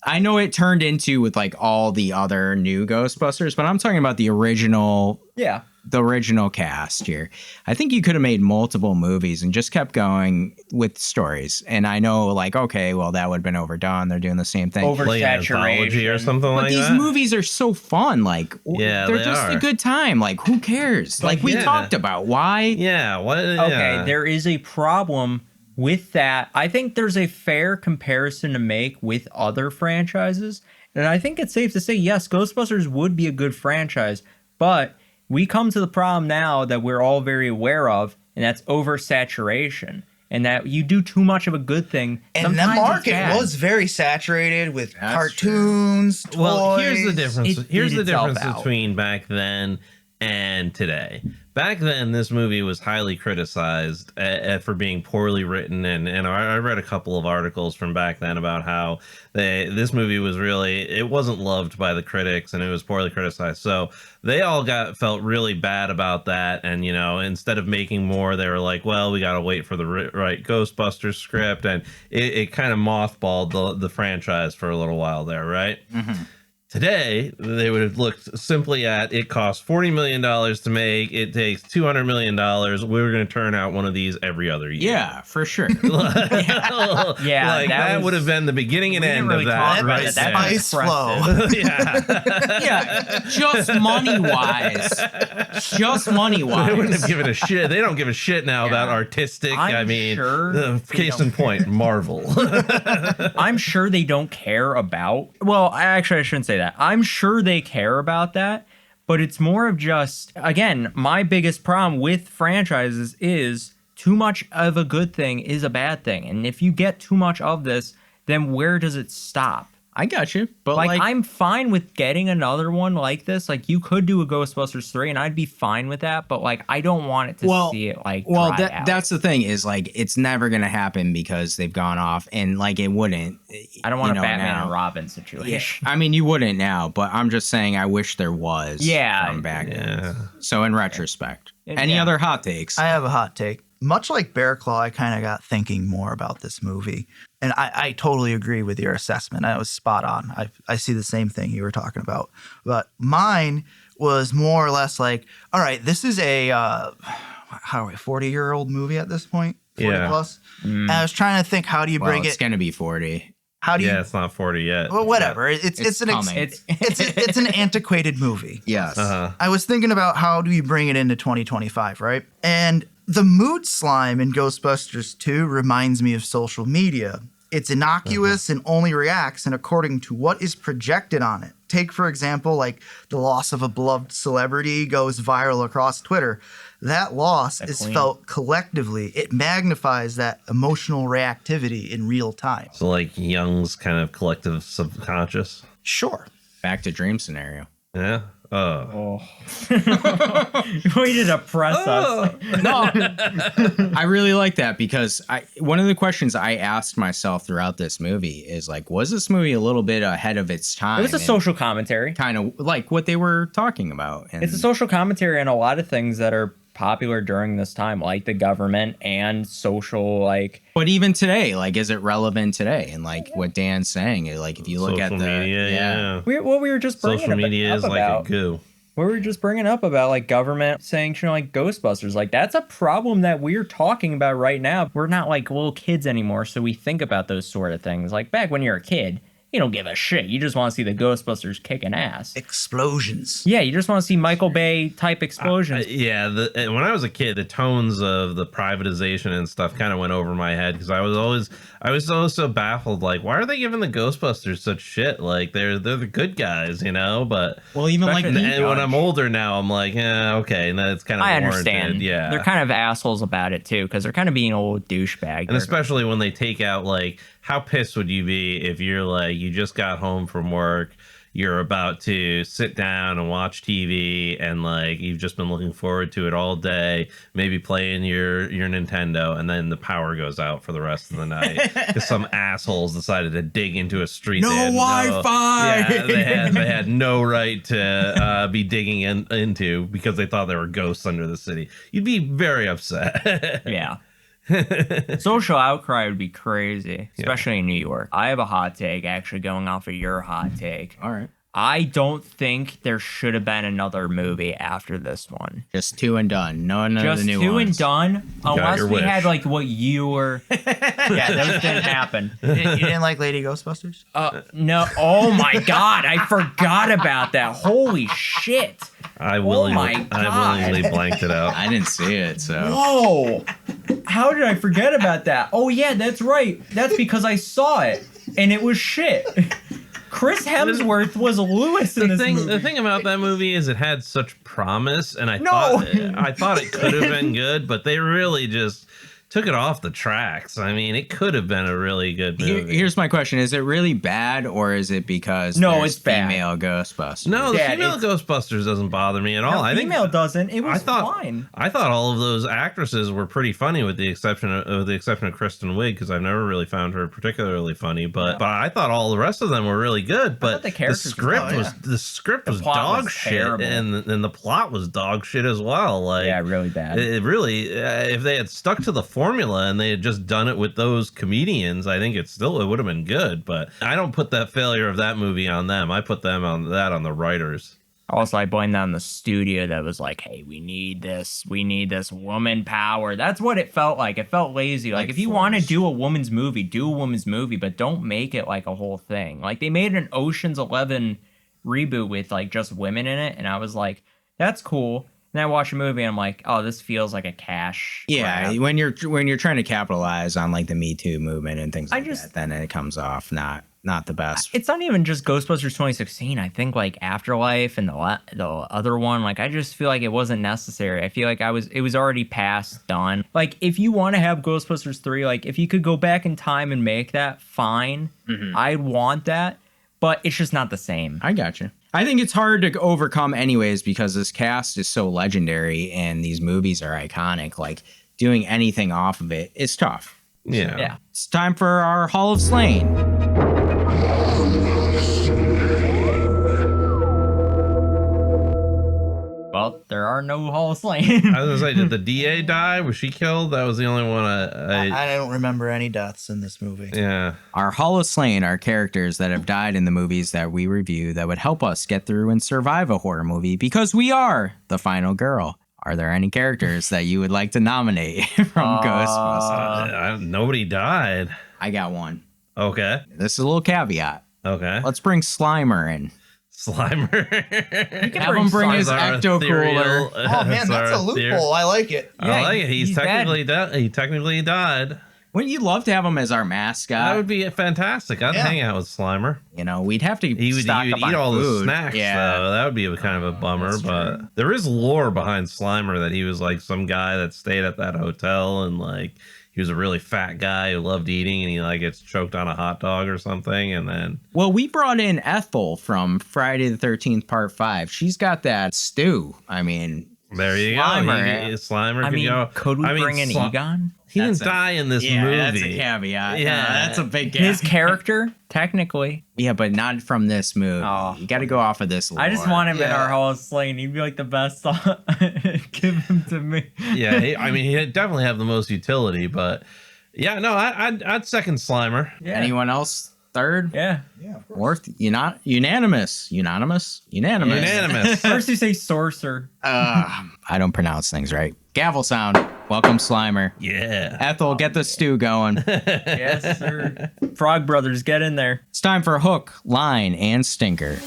I know it turned into with like all the other new Ghostbusters, but I'm talking about the original. Yeah. The original cast here. I think you could have made multiple movies and just kept going with stories. And I know, like, okay, well, that would have been overdone. They're doing the same thing. Oversaturation or something but like these that. movies are so fun. Like, Yeah, they're they just are. a good time. Like, who cares? Like we talked about. Why? Yeah. What? Okay, there is a problem with that. I think there's a fair comparison to make with other franchises. And I think it's safe to say, yes, Ghostbusters would be a good franchise, but we come to the problem now that we're all very aware of, and that's oversaturation. and that you do too much of a good thing. And the market was very saturated with cartoons, toys. Well, here's the difference. Here's the itself difference out. between back then and today. Back then, this movie was highly criticized for being poorly written, and I read a couple of articles from back then about how this movie was it wasn't loved by the critics, and it was poorly criticized. So they all felt really bad about that, and instead of making more, they were like, well, we got to wait for the right Ghostbusters script, and it kind of mothballed the franchise for a little while there, right? Mm-hmm. Today, they would have looked simply at it costs $40 million to make. It takes $200 million. We're going to turn out one of these every other year. Yeah, for sure. Yeah, that would have been the beginning and end of that. Right, Spice flow. Yeah, just money wise. They wouldn't have given a shit. They don't give a shit now about artistic. Case in point, Marvel. I'm sure they don't care about. Well, I shouldn't say that. I'm sure they care about that, but it's more of just, again, my biggest problem with franchises is too much of a good thing is a bad thing. And if you get too much of this, then where does it stop? I got you. But I'm fine with getting another one like this. Like, you could do a Ghostbusters 3 and I'd be fine with that, but I don't want it to see it dry out. That's the thing is it's never going to happen because they've gone off, and it wouldn't. I don't want a Batman and Robin situation. Yeah. I mean, you wouldn't now, but I'm just saying I wish there was. Yeah. From back then. So in retrospect, any other hot takes? I have a hot take. Much like Bearclaw, I kind of got thinking more about this movie. And I totally agree with your assessment. I was spot on. I see the same thing you were talking about. But mine was more or less all right, this is a 40-year-old movie at this point? 40 plus? And I was trying to think, how do you bring it's going to be 40. How do you? Yeah, it's not 40 yet. Well, whatever. It's an antiquated movie. Yes. Uh-huh. I was thinking about how do you bring it into 2025, right? And the mood slime in Ghostbusters 2 reminds me of social media. It's innocuous and only reacts and according to what is projected on it. Take, for example, the loss of a beloved celebrity goes viral across Twitter. That loss is felt collectively. It magnifies that emotional reactivity in real time. So Jung's kind of collective subconscious? Sure. Back to dream scenario. Yeah. Way to depress us. No, I really like that because one of the questions I asked myself throughout this movie is was this movie a little bit ahead of its time? It was a social commentary. Kind of like what they were talking about. And it's a social commentary on a lot of things that are popular during this time, like the government and social, But even today, is it relevant today? And what Dan's saying, if you look social at the media, we were just bringing social media is a goo. We were just bringing up about government sanctioning Ghostbusters. That's a problem that we're talking about right now. We're not little kids anymore, so we think about those sort of things. Back when you're a kid, you don't give a shit. You just want to see the Ghostbusters kicking ass. Explosions. Yeah, you just want to see Michael Bay type explosions. When I was a kid, the tones of the privatization and stuff kind of went over my head because I was always so baffled. Why are they giving the Ghostbusters such shit? They're the good guys, But even and when I'm older now, I'm okay, and that's kind of I warranted. understand. Yeah, they're kind of assholes about it too because they're kind of being old douchebag. And especially when they take out how pissed would you be if you're you just got home from work, you're about to sit down and watch TV, and you've just been looking forward to it all day, maybe playing your Nintendo, and then the power goes out for the rest of the night because some assholes decided to dig into a street. No Wi-Fi. Yeah, they had no right to be digging into because they thought there were ghosts under the city. You'd be very upset. Yeah. Social outcry would be crazy, especially in New York. I have a hot take, actually, going off of your hot take. All right. I don't think there should have been another movie after this one. Just two and done. None of Just the new two ones. and done. Unless we wish. had what you were. Yeah, those didn't happen. You didn't like Lady Ghostbusters? No. Oh my God, I forgot about that. Holy shit. I willingly blanked it out. I didn't see it, so. Whoa! How did I forget about that? Oh yeah, that's right. That's because I saw it, and it was shit. Chris Hemsworth was Lewis in this movie. The thing about that movie is it had such promise, and I thought it could have been good, but they really just took it off the tracks. I mean, it could have been a really good movie. Here's my question: is it really bad, or is it because it's bad. Female Ghostbusters? No, the female Ghostbusters doesn't bother me at all. I think female doesn't. It was fine. I thought all of those actresses were pretty funny, with the exception of Kristen Wiig, because I've never really found her particularly funny. But I thought all the rest of them were really good. But the script was dog shit, and the plot was dog shit as well. Like, really bad. It really, if they had stuck to the formula and they had just done it with those comedians, I think it would have been good. But I don't put that failure of that movie on them. I put them on the writers. Also, I blame that on the studio that was like, hey, we need this woman power. That's what it felt like. It felt lazy. Like if you want to do a woman's movie, do a woman's movie, but don't make it like a whole thing. Like they made an Ocean's 11 reboot with like just women in it, and I was like, that's cool. And I watch a movie and I'm like, oh, this feels like a cash grab. When you're trying to capitalize on like the Me Too movement and things like that, then it comes off not the best. It's not even just Ghostbusters 2016. I think like Afterlife and the other one, like I just feel like it wasn't necessary. I feel like it was already past done. Like if you want to have Ghostbusters 3, like if you could go back in time and make that, fine. I want that, but it's just not the same. I got you. I think it's hard to overcome anyways because this cast is so legendary and these movies are iconic. Like doing anything off of it is tough. Yeah. It's time for our Hall of Slain. Well, there are no Hall of Slain. I was gonna say, did the DA die? Was she killed? That was the only one I don't remember any deaths in this movie. Yeah. Our Hall of Slain are characters that have died in the movies that we review that would help us get through and survive a horror movie because we are the final girl. Are there any characters that you would like to nominate from Ghostbusters? Nobody died. I got one. Okay. This is a little caveat. Okay. Let's bring Slimer in. Slimer. Have him bring his ecto cooler. Oh man, that's a loophole. I like it. I like it. He's technically dead. He technically died. Wouldn't you love to have him as our mascot? That would be fantastic. I'd hang out with Slimer. You know, we'd have to he would eat all the snacks, though. That would be kind of a bummer. But there is lore behind Slimer that he was like some guy that stayed at that hotel and like he was a really fat guy who loved eating and he like gets choked on a hot dog or something. And then we brought in Ethel from Friday the 13th Part 5. She's got that stew. I mean, there you go. Slimer could we bring in Egon? He didn't die in this movie. That's a caveat. Yeah, that's a big caveat. His character, technically. Yeah, but not from this movie. Oh. You got to go off of this lore. I just want him in our Hall of Slain. He'd be like the best. Give him to me. Yeah, he'd definitely have the most utility, but yeah, no, I'd second Slimer. Yeah. Anyone else? Third? Yeah. Fourth? Unanimous. First you say sorcerer. I don't pronounce things right. Gavel sound. Welcome, Slimer. Yeah. Ethel, get the stew going. Yes, sir. Frog Brothers, get in there. It's time for hook, line, and stinker.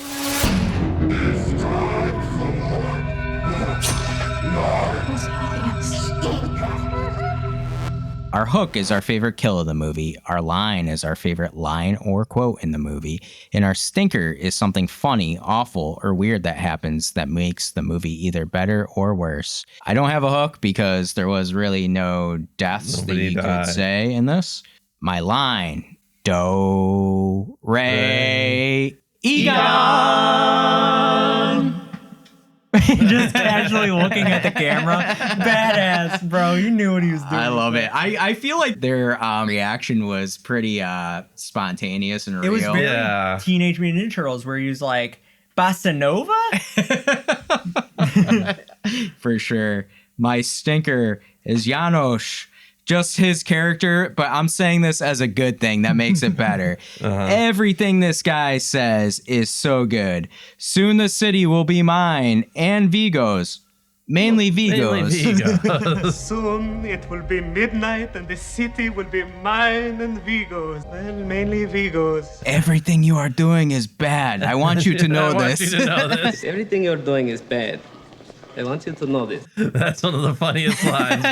Our hook is our favorite kill of the movie. Our line is our favorite line or quote in the movie. And our stinker is something funny, awful, or weird that happens that makes the movie either better or worse. I don't have a hook because there was really no deaths that you could say in this. My line, do, re, Egon! Just casually looking at the camera. Badass, bro. You knew what he was doing. I love it. I feel like their reaction was pretty spontaneous and real. It was very Teenage Mutant Ninja Turtles where he was like, Bossa Nova? For sure. My stinker is Janosch. Just his character, but I'm saying this as a good thing that makes it better. Everything this guy says is so good. Soon the city will be mine and Vigo's. Mainly Vigo's. Soon it will be midnight and the city will be mine and Vigo's. Well, mainly Vigo's. Everything you are doing is bad. I want you to know this. Everything you're doing is bad. I want you to know this. That's one of the funniest lines.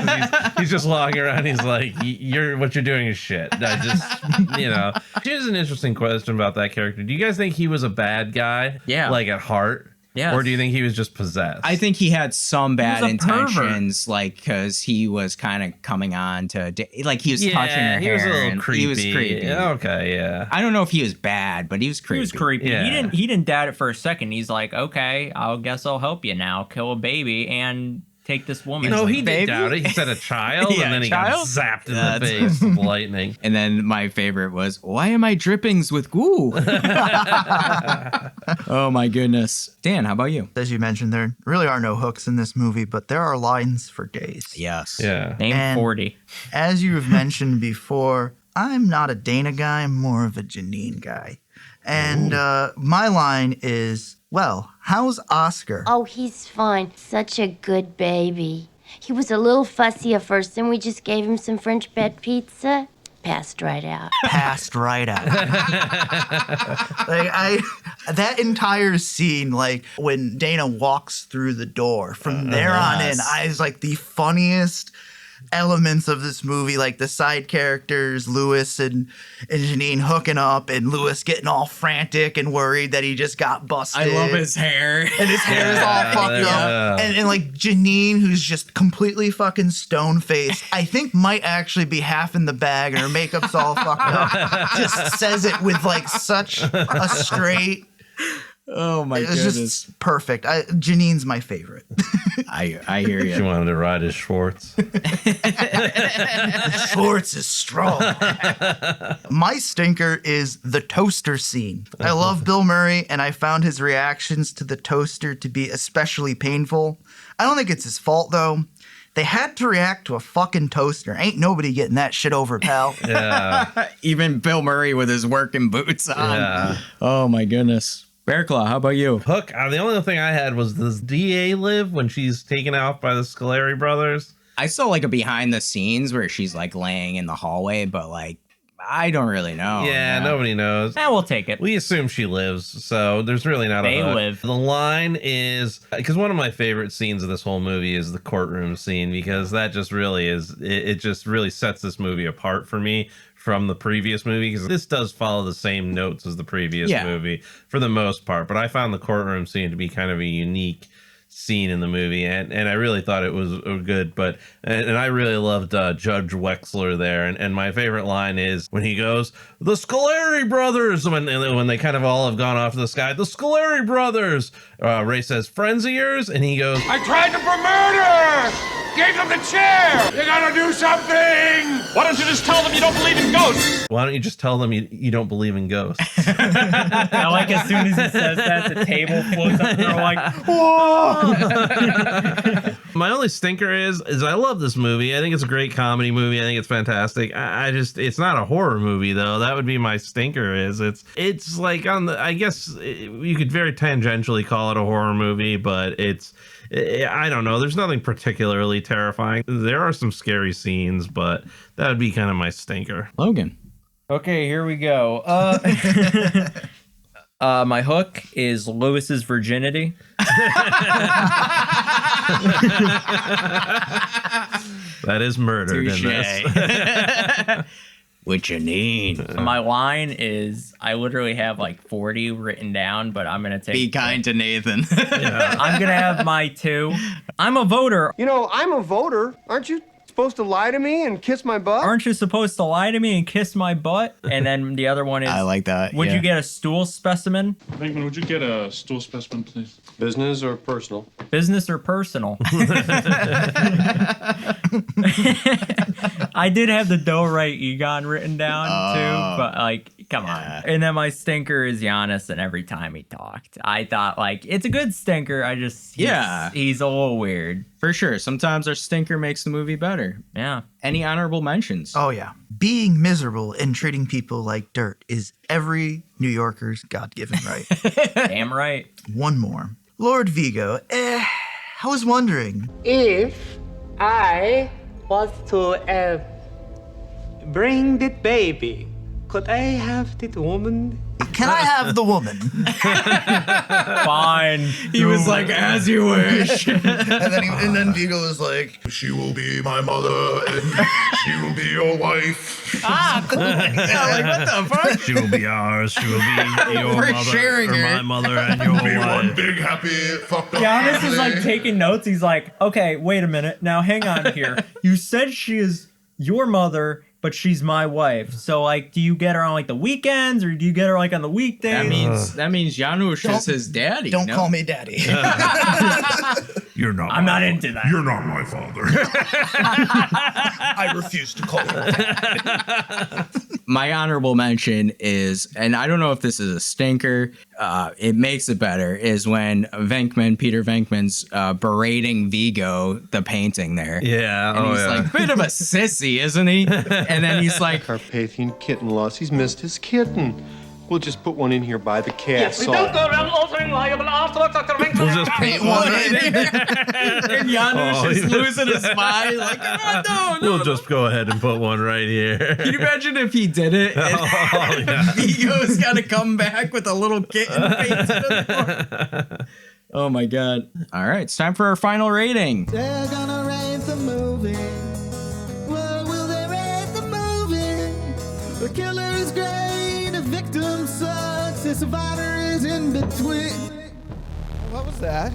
He's just walking around. He's like, what you're doing is shit. Here's an interesting question about that character. Do you guys think he was a bad guy? Yeah. Like at heart? Yes. Or do you think he was just possessed? I think he had some bad He was a intentions, like because he was kind of coming on to, like he was touching her he was a hair. little And creepy. He was creepy. Okay, yeah. I don't know if he was bad, but he was creepy. He was creepy. Yeah. He didn't doubt it for a second. He's like, okay, I guess I'll help you now. Kill a baby and take this woman. You know, He's he like, did doubt it. He said a child, Yeah, and then he child? got zapped in the face with lightning. And then my favorite was, why am I drippings with goo? Oh my goodness. Dan, how about you? As you mentioned, there really are no hooks in this movie, but there are lines for days. Yes. Yeah. Name And 40. As you've mentioned before, I'm not a Dana guy, I'm more of a Janine guy. And my line is, well, how's Oscar? Oh, he's fine. Such a good baby. He was a little fussy at first, then we just gave him some French bed pizza. Passed right out. Passed right out. That entire scene, like when Dana walks through the door, from there on in, I was like the funniest elements of this movie, like the side characters, Lewis and Janine hooking up, and Lewis getting all frantic and worried that he just got busted. I love his hair. And his hair is all fucked up. And like Janine, who's just completely fucking stone-faced, I think might actually be half in the bag and her makeup's all fucked up. Just says it with like such a straight... Oh my goodness. It's just perfect. Janine's my favorite. I hear you. She wanted to ride his Schwartz. The Schwartz is strong. My stinker is the toaster scene. I love Bill Murray, and I found his reactions to the toaster to be especially painful. I don't think it's his fault, though. They had to react to a fucking toaster. Ain't nobody getting that shit over, pal. Yeah. Even Bill Murray with his working boots on. Yeah. Oh my goodness. Bearclaw, how about you? Hook, the only thing I had was this DA live when she's taken out by the Scalari brothers. I saw like a behind the scenes where she's like laying in the hallway, but like, I don't really know. Yeah, nobody knows. We'll take it. We assume she lives, so there's really not They a hook. live. The line is, because one of my favorite scenes of this whole movie is the courtroom scene, because that just really is, it just really sets this movie apart for me from the previous movie, because this does follow the same notes as the previous movie for the most part, but I found the courtroom scene to be kind of a unique scene in the movie, and I really thought it was good, but and I really loved Judge Wexler there, and my favorite line is when he goes, the Scalari Brothers, when they kind of all have gone off to the sky, the Scalari Brothers. Ray says, friends of yours, and he goes, I tried to murder! Gave them the chair! You gotta do something! Why don't you just tell them you don't believe in ghosts? why don't you just tell them you don't believe in ghosts? I like as soon as he says that, the table floats up and they're like, whoa! My only stinker is I love this movie. I think it's a great comedy movie. I think it's fantastic. I just, it's not a horror movie though. That would be my stinker. It's like on the, I guess you could very tangentially call it a horror movie, but I don't know. There's nothing particularly terrifying. There are some scary scenes, but that would be kind of my stinker. Logan. Okay, here we go. My hook is Lewis's virginity. That is murdered in this. With Janine. My line is, I literally have like 40 written down, but I'm going to take... Be kind to Nathan. I'm going to have my 2. I'm a voter. You know, I'm a voter. Aren't you supposed to lie to me and kiss my butt? Aren't you supposed to lie to me and kiss my butt? And then the other one is... I like that. Would you get a stool specimen? Venkman, would you get a stool specimen, please? Business or personal? Business or personal? I did have the Do Right Egon written down too, but like, come on. And then my stinker is Giannis, and every time he talked, I thought like, it's a good stinker. He's a little weird. For sure. Sometimes our stinker makes the movie better. Yeah. Any honorable mentions? Oh, yeah. Being miserable and treating people like dirt is every New Yorker's God-given right. Damn right. One more. Lord Vigo, I was wondering. If I was to bring that baby, could I have that woman? Can I have the woman? Fine. He was like, as you wish. and then Vigo was like, She will be my mother, and she will be your wife. Cool. Yeah, like, what the fuck? She will be ours. She will be your We're mother, sharing or her. my mother, and your Be one wife. big happy fucked up. Giannis is like family. taking notes. He's like, okay, wait a minute. Now hang on here. You said she is your mother, but she's my wife. So like, do you get her on like the weekends or do you get her like on the weekdays? That means Janusz is his daddy. don't call me daddy. You're not. I'm not into that. You're not my father. I refuse to call you daddy. My honorable mention is, and I don't know if this is a stinker, it makes it better, is when Peter Venkman's berating Vigo, the painting there. Yeah. And he's like, bit of a sissy, isn't he? And then he's like, Carpathian kitten loss. He's missed his kitten. We'll just put one in here by the cat. Yes, we don't go around altering liable artwork, Dr. Winkler. We'll just paint one in. and Janusz is losing his mind. Like, no. We'll just go ahead and put one right here. Can you imagine if he did it? And Vigo's got to come back with a little kitten painted. Oh my God. All right, it's time for our final rating. They're gonna rate the movie. Well, will they rate the movie? The killer is great, the victim sucks, the survivor is in between. What was that?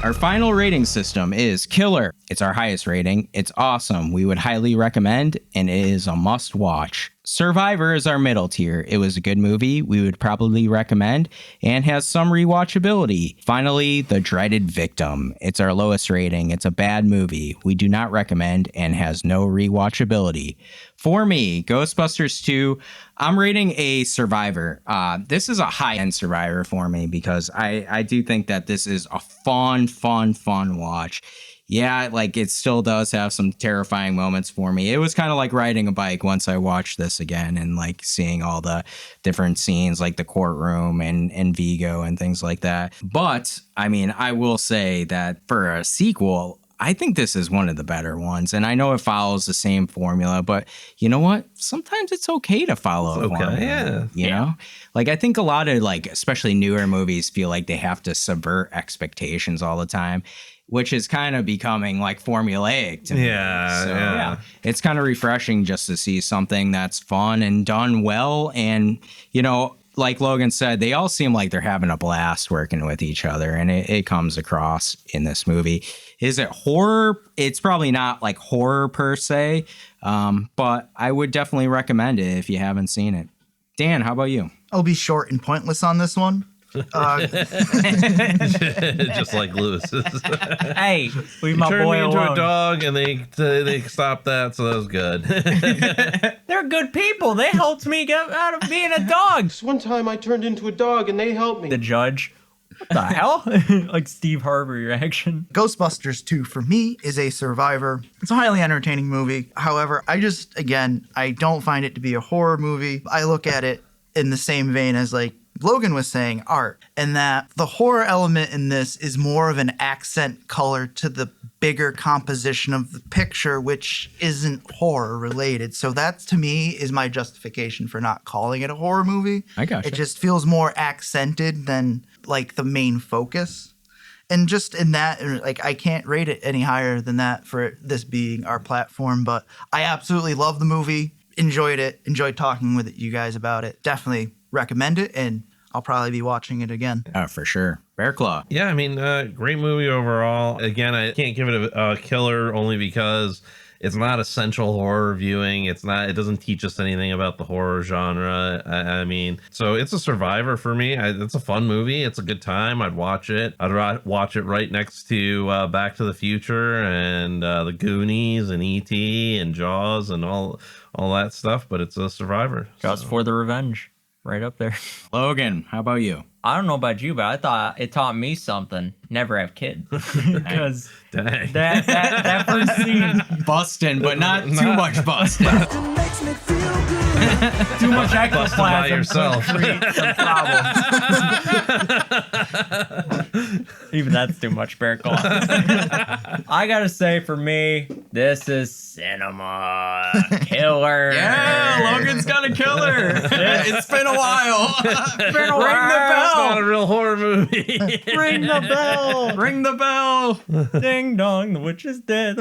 Our final rating system is Killer. It's our highest rating. It's awesome. We would highly recommend, and it is a must watch. Survivor is our middle tier. It was a good movie. We would probably recommend and has some rewatchability. Finally, The Dreaded Victim. It's our lowest rating. It's a bad movie. We do not recommend and has no rewatchability. For me, Ghostbusters 2, I'm rating a Survivor. This is a high-end Survivor for me because I do think that this is a fun watch. Yeah, like it still does have some terrifying moments for me. It was kind of like riding a bike once I watched this again and like seeing all the different scenes like the courtroom and Vigo and things like that. But I mean, I will say that for a sequel, I think this is one of the better ones. And I know it follows the same formula, but you know what? Sometimes it's okay to follow a formula. Yeah. You know? Like I think a lot of like, especially newer movies feel like they have to subvert expectations all the time, which is kind of becoming like formulaic to me. Yeah. It's kind of refreshing just to see something that's fun and done well. And, you know, like Logan said, they all seem like they're having a blast working with each other. And it comes across in this movie. Is it horror? It's probably not like horror per se, but I would definitely recommend it if you haven't seen it. Dan, how about you? I'll be short and pointless on this one. Just like Lewis's. Hey, leave my turned boy me into alone. a dog, and they stopped that, so that was good. They're good people. They helped me get out of being a dog. This one time I turned into a dog and they helped me. The judge. What the hell? Like Steve Harvey reaction. Ghostbusters 2 for me is a Survivor. It's a highly entertaining movie. However, I don't find it to be a horror movie. I look at it in the same vein as like Logan was saying, art, and that the horror element in this is more of an accent color to the bigger composition of the picture, which isn't horror related. So that to me is my justification for not calling it a horror movie. I gotcha. It just feels more accented than like the main focus. And just in that, like, I can't rate it any higher than that for this being our platform, but I absolutely love the movie, enjoyed talking with you guys about it. Definitely recommend it, and I'll probably be watching it again. For sure. Bearclaw. Yeah, I mean, great movie overall. Again, I can't give it a killer only because it's not essential horror viewing. It doesn't teach us anything about the horror genre. I mean, so it's a Survivor for me. It's a fun movie. It's a good time. I'd watch it. I'd watch it right next to Back to the Future and the Goonies and E.T. and Jaws and all that stuff. But it's a Survivor. Jaws for the Revenge. Right up there. Logan, how about you? I don't know about you, but I thought it taught me something. Never have kids. Because that first scene, busting, but not too much busting. Too much ectoplasm by yourself. create some problems. Even that's too much, Bearclaw. I gotta say, for me, this is cinema killer. Yeah, Logan's got a killer. It's been a while. Ring the bell. It's not a real horror movie. Ring the bell. Ring the bell. Ding dong, the witch is dead.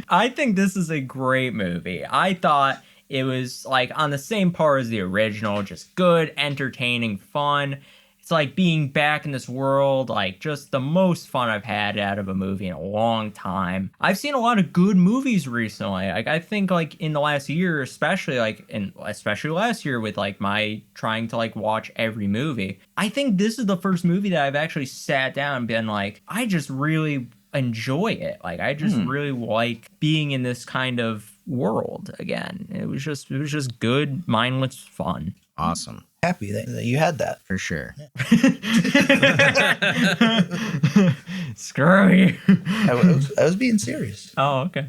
I think this is a great movie. I thought it was like on the same par as the original, just good, entertaining, fun. It's like being back in this world, like just the most fun I've had out of a movie in a long time. I've seen a lot of good movies recently. Like I think like in the last year, especially last year with like my trying to like watch every movie. I think this is the first movie that I've actually sat down and been like, I just really enjoy it. Like I just really like being in this kind of world again. It was just good, mindless fun. Awesome. Happy that you had that. For sure. Screw you. I was being serious. Oh, okay.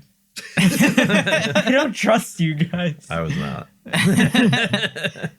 I don't trust you guys. I was not.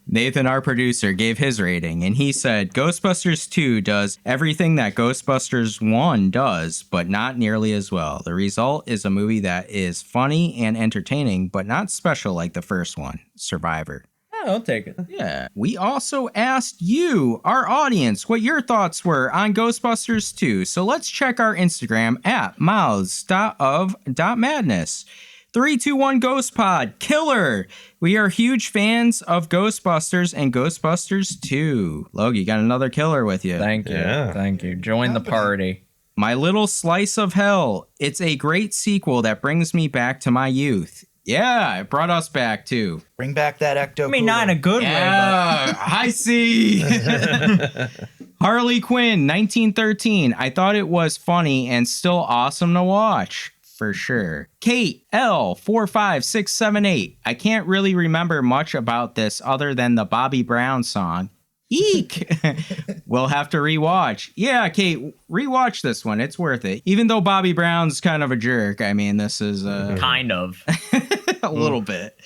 Nathan, our producer, gave his rating, and he said Ghostbusters 2 does everything that Ghostbusters 1 does, but not nearly as well. The result is a movie that is funny and entertaining, but not special like the first one, Survivor. I'll take it. Yeah. We also asked you, our audience, what your thoughts were on Ghostbusters 2. So let's check our Instagram at mouths.of.madness. 321 Ghost Pod, killer. We are huge fans of Ghostbusters and Ghostbusters 2. Logan, you got another killer with you. Thank you. Yeah. Thank you. Join the party. My Little Slice of Hell. It's a great sequel that brings me back to my youth. Yeah, it brought us back too. Bring back that ecto. I mean, not in a good way, but I see. Harley Quinn, 1913. I thought it was funny and still awesome to watch. For sure. Kate L 45678. I can't really remember much about this other than the Bobby Brown song. Eek! We'll have to rewatch. Yeah, Kate, rewatch this one. It's worth it. Even though Bobby Brown's kind of a jerk. I mean, this is kind of a little bit.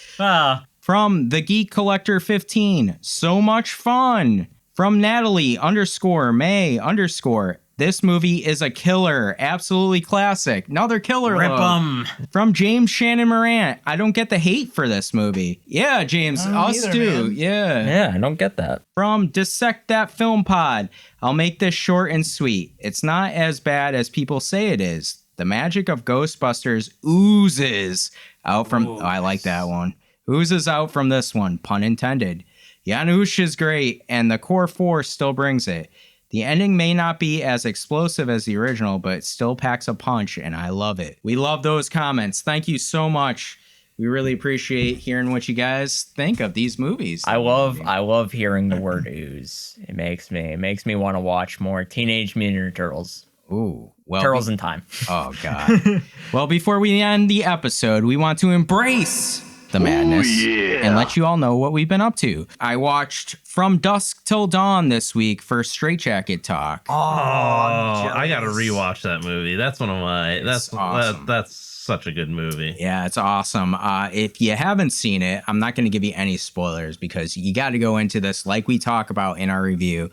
From the Geek Collector 15. So much fun. From Natalie _May_. This movie is a killer. Absolutely classic. Another killer. Rip 'em. From James Shannon Morant. I don't get the hate for this movie. Yeah, James. Us too. Man. Yeah. Yeah, I don't get that. From Dissect That Film Pod. I'll make this short and sweet. It's not as bad as people say it is. The magic of Ghostbusters oozes out from... Oh, I like that one. Oozes out from this one. Pun intended. Janusz is great, and the core four still brings it. The ending may not be as explosive as the original, but it still packs a punch, and I love it. We love those comments. Thank you so much. We really appreciate hearing what you guys think of these movies. I love hearing the word ooze. It makes me want to watch more Teenage Mutant Ninja Turtles. Ooh. Well, Turtles in Time. Oh, God. Well, before we end the episode, we want to embrace the madness and let you all know what we've been up to. I watched From Dusk Till Dawn this week for Straight Jacket Talk. Oh, I gotta rewatch that movie. That's one of my. That's awesome. That's such a good movie. Yeah, it's awesome. If you haven't seen it, I'm not going to give you any spoilers because you got to go into this like we talk about in our review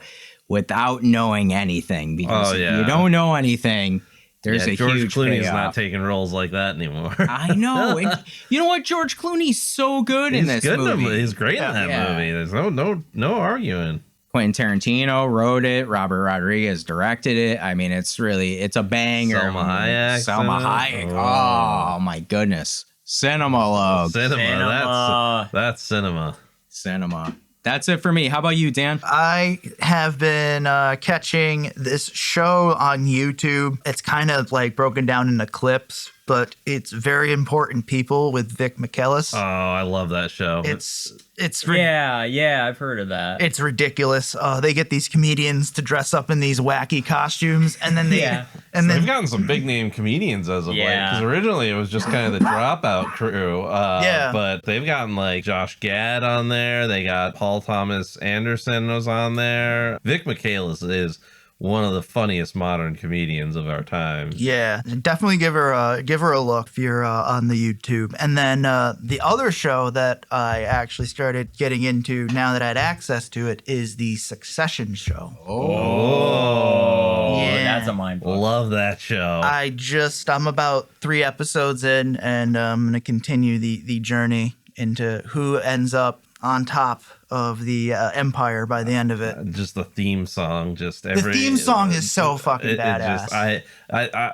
without knowing anything. Because if you don't know anything, there's a George huge Clooney's payoff. not taking roles like that anymore. I know. You know what? George Clooney's so good in this movie. He's great in that movie. There's no arguing. Quentin Tarantino wrote it. Robert Rodriguez directed it. I mean, it's a banger. Selma Hayek. Oh my goodness. Cinema love. Cinema. That's cinema. Cinema. That's it for me. How about you, Dan? I have been catching this show on YouTube. It's kind of like broken down into clips but it's Very Important People with Vic McKellis. Oh, I love that show. It's yeah, I've heard of that. It's ridiculous. They get these comedians to dress up in these wacky costumes, and then they've gotten some big name comedians as of late. Because originally it was just kind of the Dropout crew. But they've gotten like Josh Gad on there. They got Paul Thomas Anderson was on there. Vic McKellis is one of the funniest modern comedians of our time. Yeah, definitely give her a look if you're on the YouTube. And then the other show that I actually started getting into now that I had access to it is the Succession show. Oh, that's a mind blow. Love that show. I'm about 3 episodes in, and I'm going to continue the journey into who ends up on top of the empire by the end of it. Just the theme song, the theme song is so fucking badass. I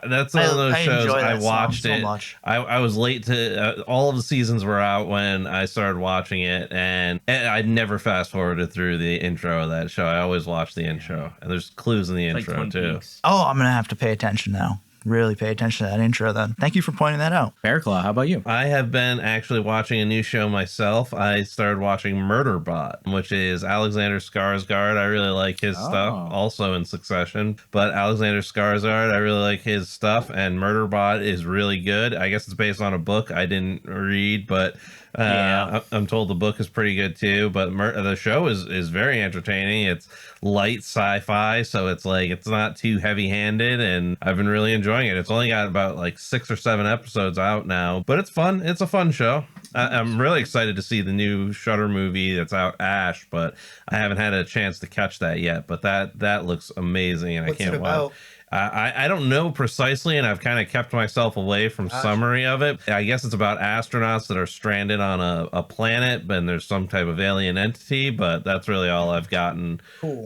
that's one of those shows I watched so it. Much. I was late to all of the seasons were out when I started watching it, and I never fast forwarded through the intro of that show. I always watched the intro, and there's clues in the intro too. Oh, I'm gonna have to pay attention now. Really pay attention to that intro then. Thank you for pointing that out. Bearclaw, how about you? I have been actually watching a new show myself. I started watching Murderbot, which is Alexander Skarsgård. I really like his stuff, also in Succession. But Alexander Skarsgård, I really like his stuff, and Murderbot is really good. I guess it's based on a book I didn't read, but I'm told the book is pretty good too. But the show is very entertaining. It's light sci-fi, so it's not too heavy-handed, and I've been really enjoying it. It's only got about like 6 or 7 episodes out now, but it's fun. It's a fun show. I'm really excited to see the new Shudder movie that's out, Ash, but I haven't had a chance to catch that yet. But that looks amazing, and What's I can't it about? wait. I don't know precisely, and I've kind of kept myself away from summary of it. I guess it's about astronauts that are stranded on a planet, and there's some type of alien entity, but that's really all I've gotten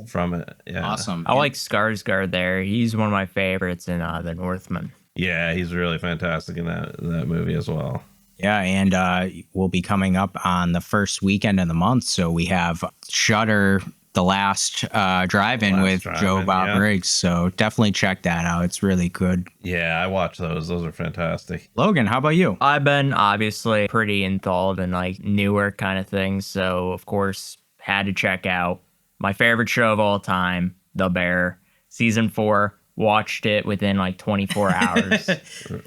from it. Yeah. Awesome. I like Skarsgård there. He's one of my favorites in The Northman. Yeah, he's really fantastic in that movie as well. Yeah, and we'll be coming up on the first weekend of the month, so we have Shudder, the last drive-in with Joe Bob Briggs, so definitely check that out. It's really good. Yeah, I watch those. Those are fantastic. Logan, how about you? I've been obviously pretty enthralled in like newer kind of things, so of course had to check out my favorite show of all time, The Bear, season 4. Watched it within like 24 hours.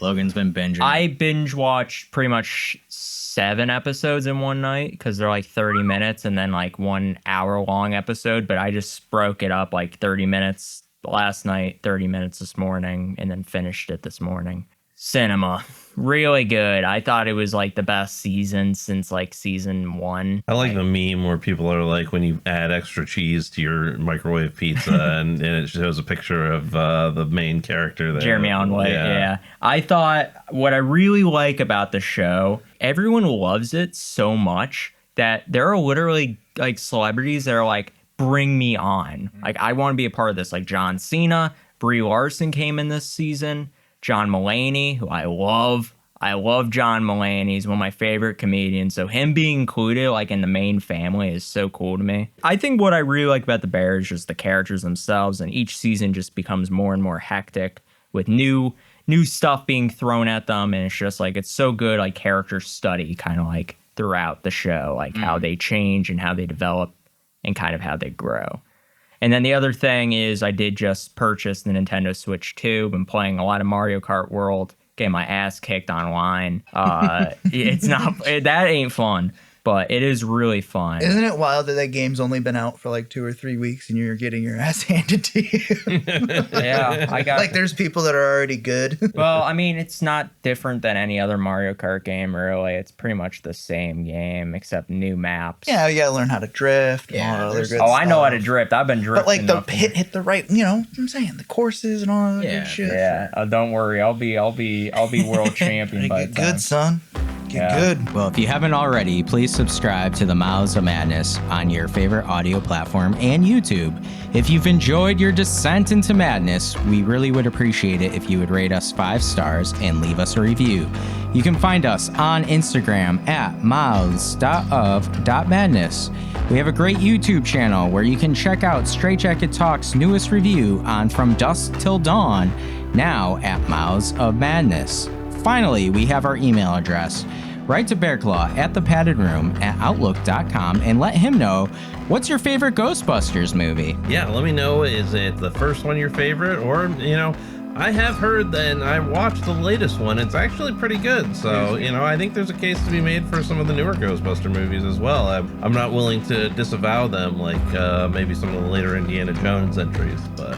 Logan's been binging. I binge watched pretty much 7 episodes in one night because they're like 30 minutes and then like 1 hour long episode. But I just broke it up like 30 minutes last night, 30 minutes this morning, and then finished it this morning. Cinema. Really good. I thought it was like the best season since like season 1. I like the meme where people are like, when you add extra cheese to your microwave pizza and it shows a picture of the main character there. Jeremy Allen White, yeah. I thought what I really like about the show, everyone loves it so much that there are literally like celebrities that are like, bring me on. Like, I want to be a part of this. Like John Cena, Brie Larson came in this season. John Mulaney, who I love. I love John Mulaney. He's one of my favorite comedians. So him being included like in the main family is so cool to me. I think what I really like about The Bear is just the characters themselves, and each season just becomes more and more hectic with new stuff being thrown at them, and it's just like it's so good, like character study kind of like throughout the show, like how they change and how they develop and kind of how they grow. And then the other thing is I did just purchase the Nintendo Switch 2. Been playing a lot of Mario Kart World, getting my ass kicked online. It's not, that ain't fun, but it is really fun. Isn't it wild that game's only been out for like 2 or 3 weeks and you're getting your ass handed to you? Yeah, I got like there's people that are already good. Well, I mean, it's not different than any other Mario Kart game, really. It's pretty much the same game except new maps. Yeah, you gotta learn how to drift. And all that other good stuff. I know how to stuff. drift. I've been drifting. But like hit the right, you know what I'm saying? The courses and all that good shit. Yeah, don't worry. I'll be world champion by the time. Good, son. Get good. Well, if you haven't already, please subscribe to the Mouths of Madness on your favorite audio platform and YouTube. If you've enjoyed your descent into madness, we really would appreciate it if you would rate us 5 stars and leave us a review. You can find us on Instagram at mouths.of.madness. We have a great YouTube channel where you can check out Straight Jacket Talk's newest review on From Dusk Till Dawn, now at Mouths of Madness. finally, we have our email address. Write to Bearclaw at thepaddedroom@outlook.com and let him know what's your favorite Ghostbusters movie. Yeah, let me know. Is it the first one your favorite? Or, I have heard that, and I watched the latest one. It's actually pretty good. So, I think there's a case to be made for some of the newer Ghostbuster movies as well. I'm not willing to disavow them like maybe some of the later Indiana Jones entries, but...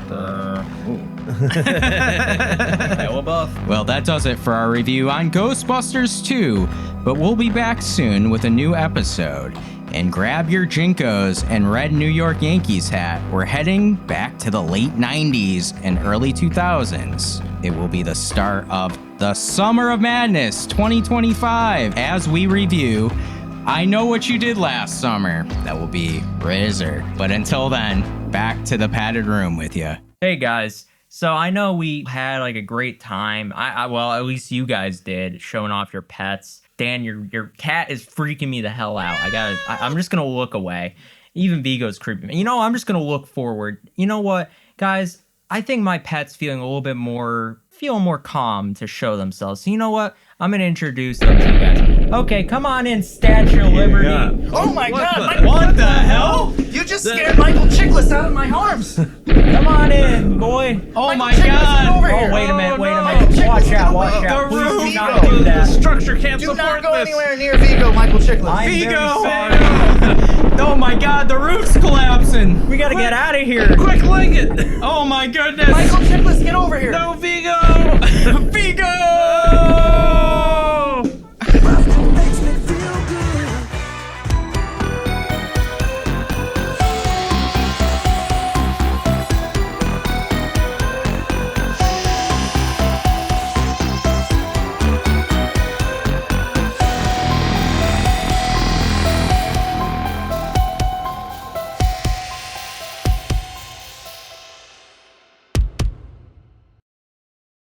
Well, that does it for our review on Ghostbusters 2, but we'll be back soon with a new episode. And grab your Jinkos and red New York Yankees hat. We're heading back to the late 90s and early 2000s. It will be the start of the Summer of Madness 2025 as we review I Know What You Did Last Summer. That will be RZR. But until then, back to the padded room with you. Hey guys. So I know we had like a great time. Well, at least you guys did, showing off your pets. Dan, your cat is freaking me the hell out. I'm just gonna look away. Even Vigo's creeping me. I'm just gonna look forward. You know what, guys? I think my pet's feeling a little bit more calm to show themselves. So you know what? I'm gonna introduce them to you guys. Okay, come on in, Statue of Liberty. Oh my God! What the hell? You just scared Michael Chiklis out of my arms. Come on in, boy. Oh my God! Oh, wait a minute. Watch out. The Please roof, do not do the that. structure can't Do support not go this. anywhere near Vigo, Michael Chiklis. Vigo! Oh my God, the roof's collapsing. We gotta get out of here. Quick, leg it. Oh my goodness. Michael Chiklis, get over here. No, Vigo.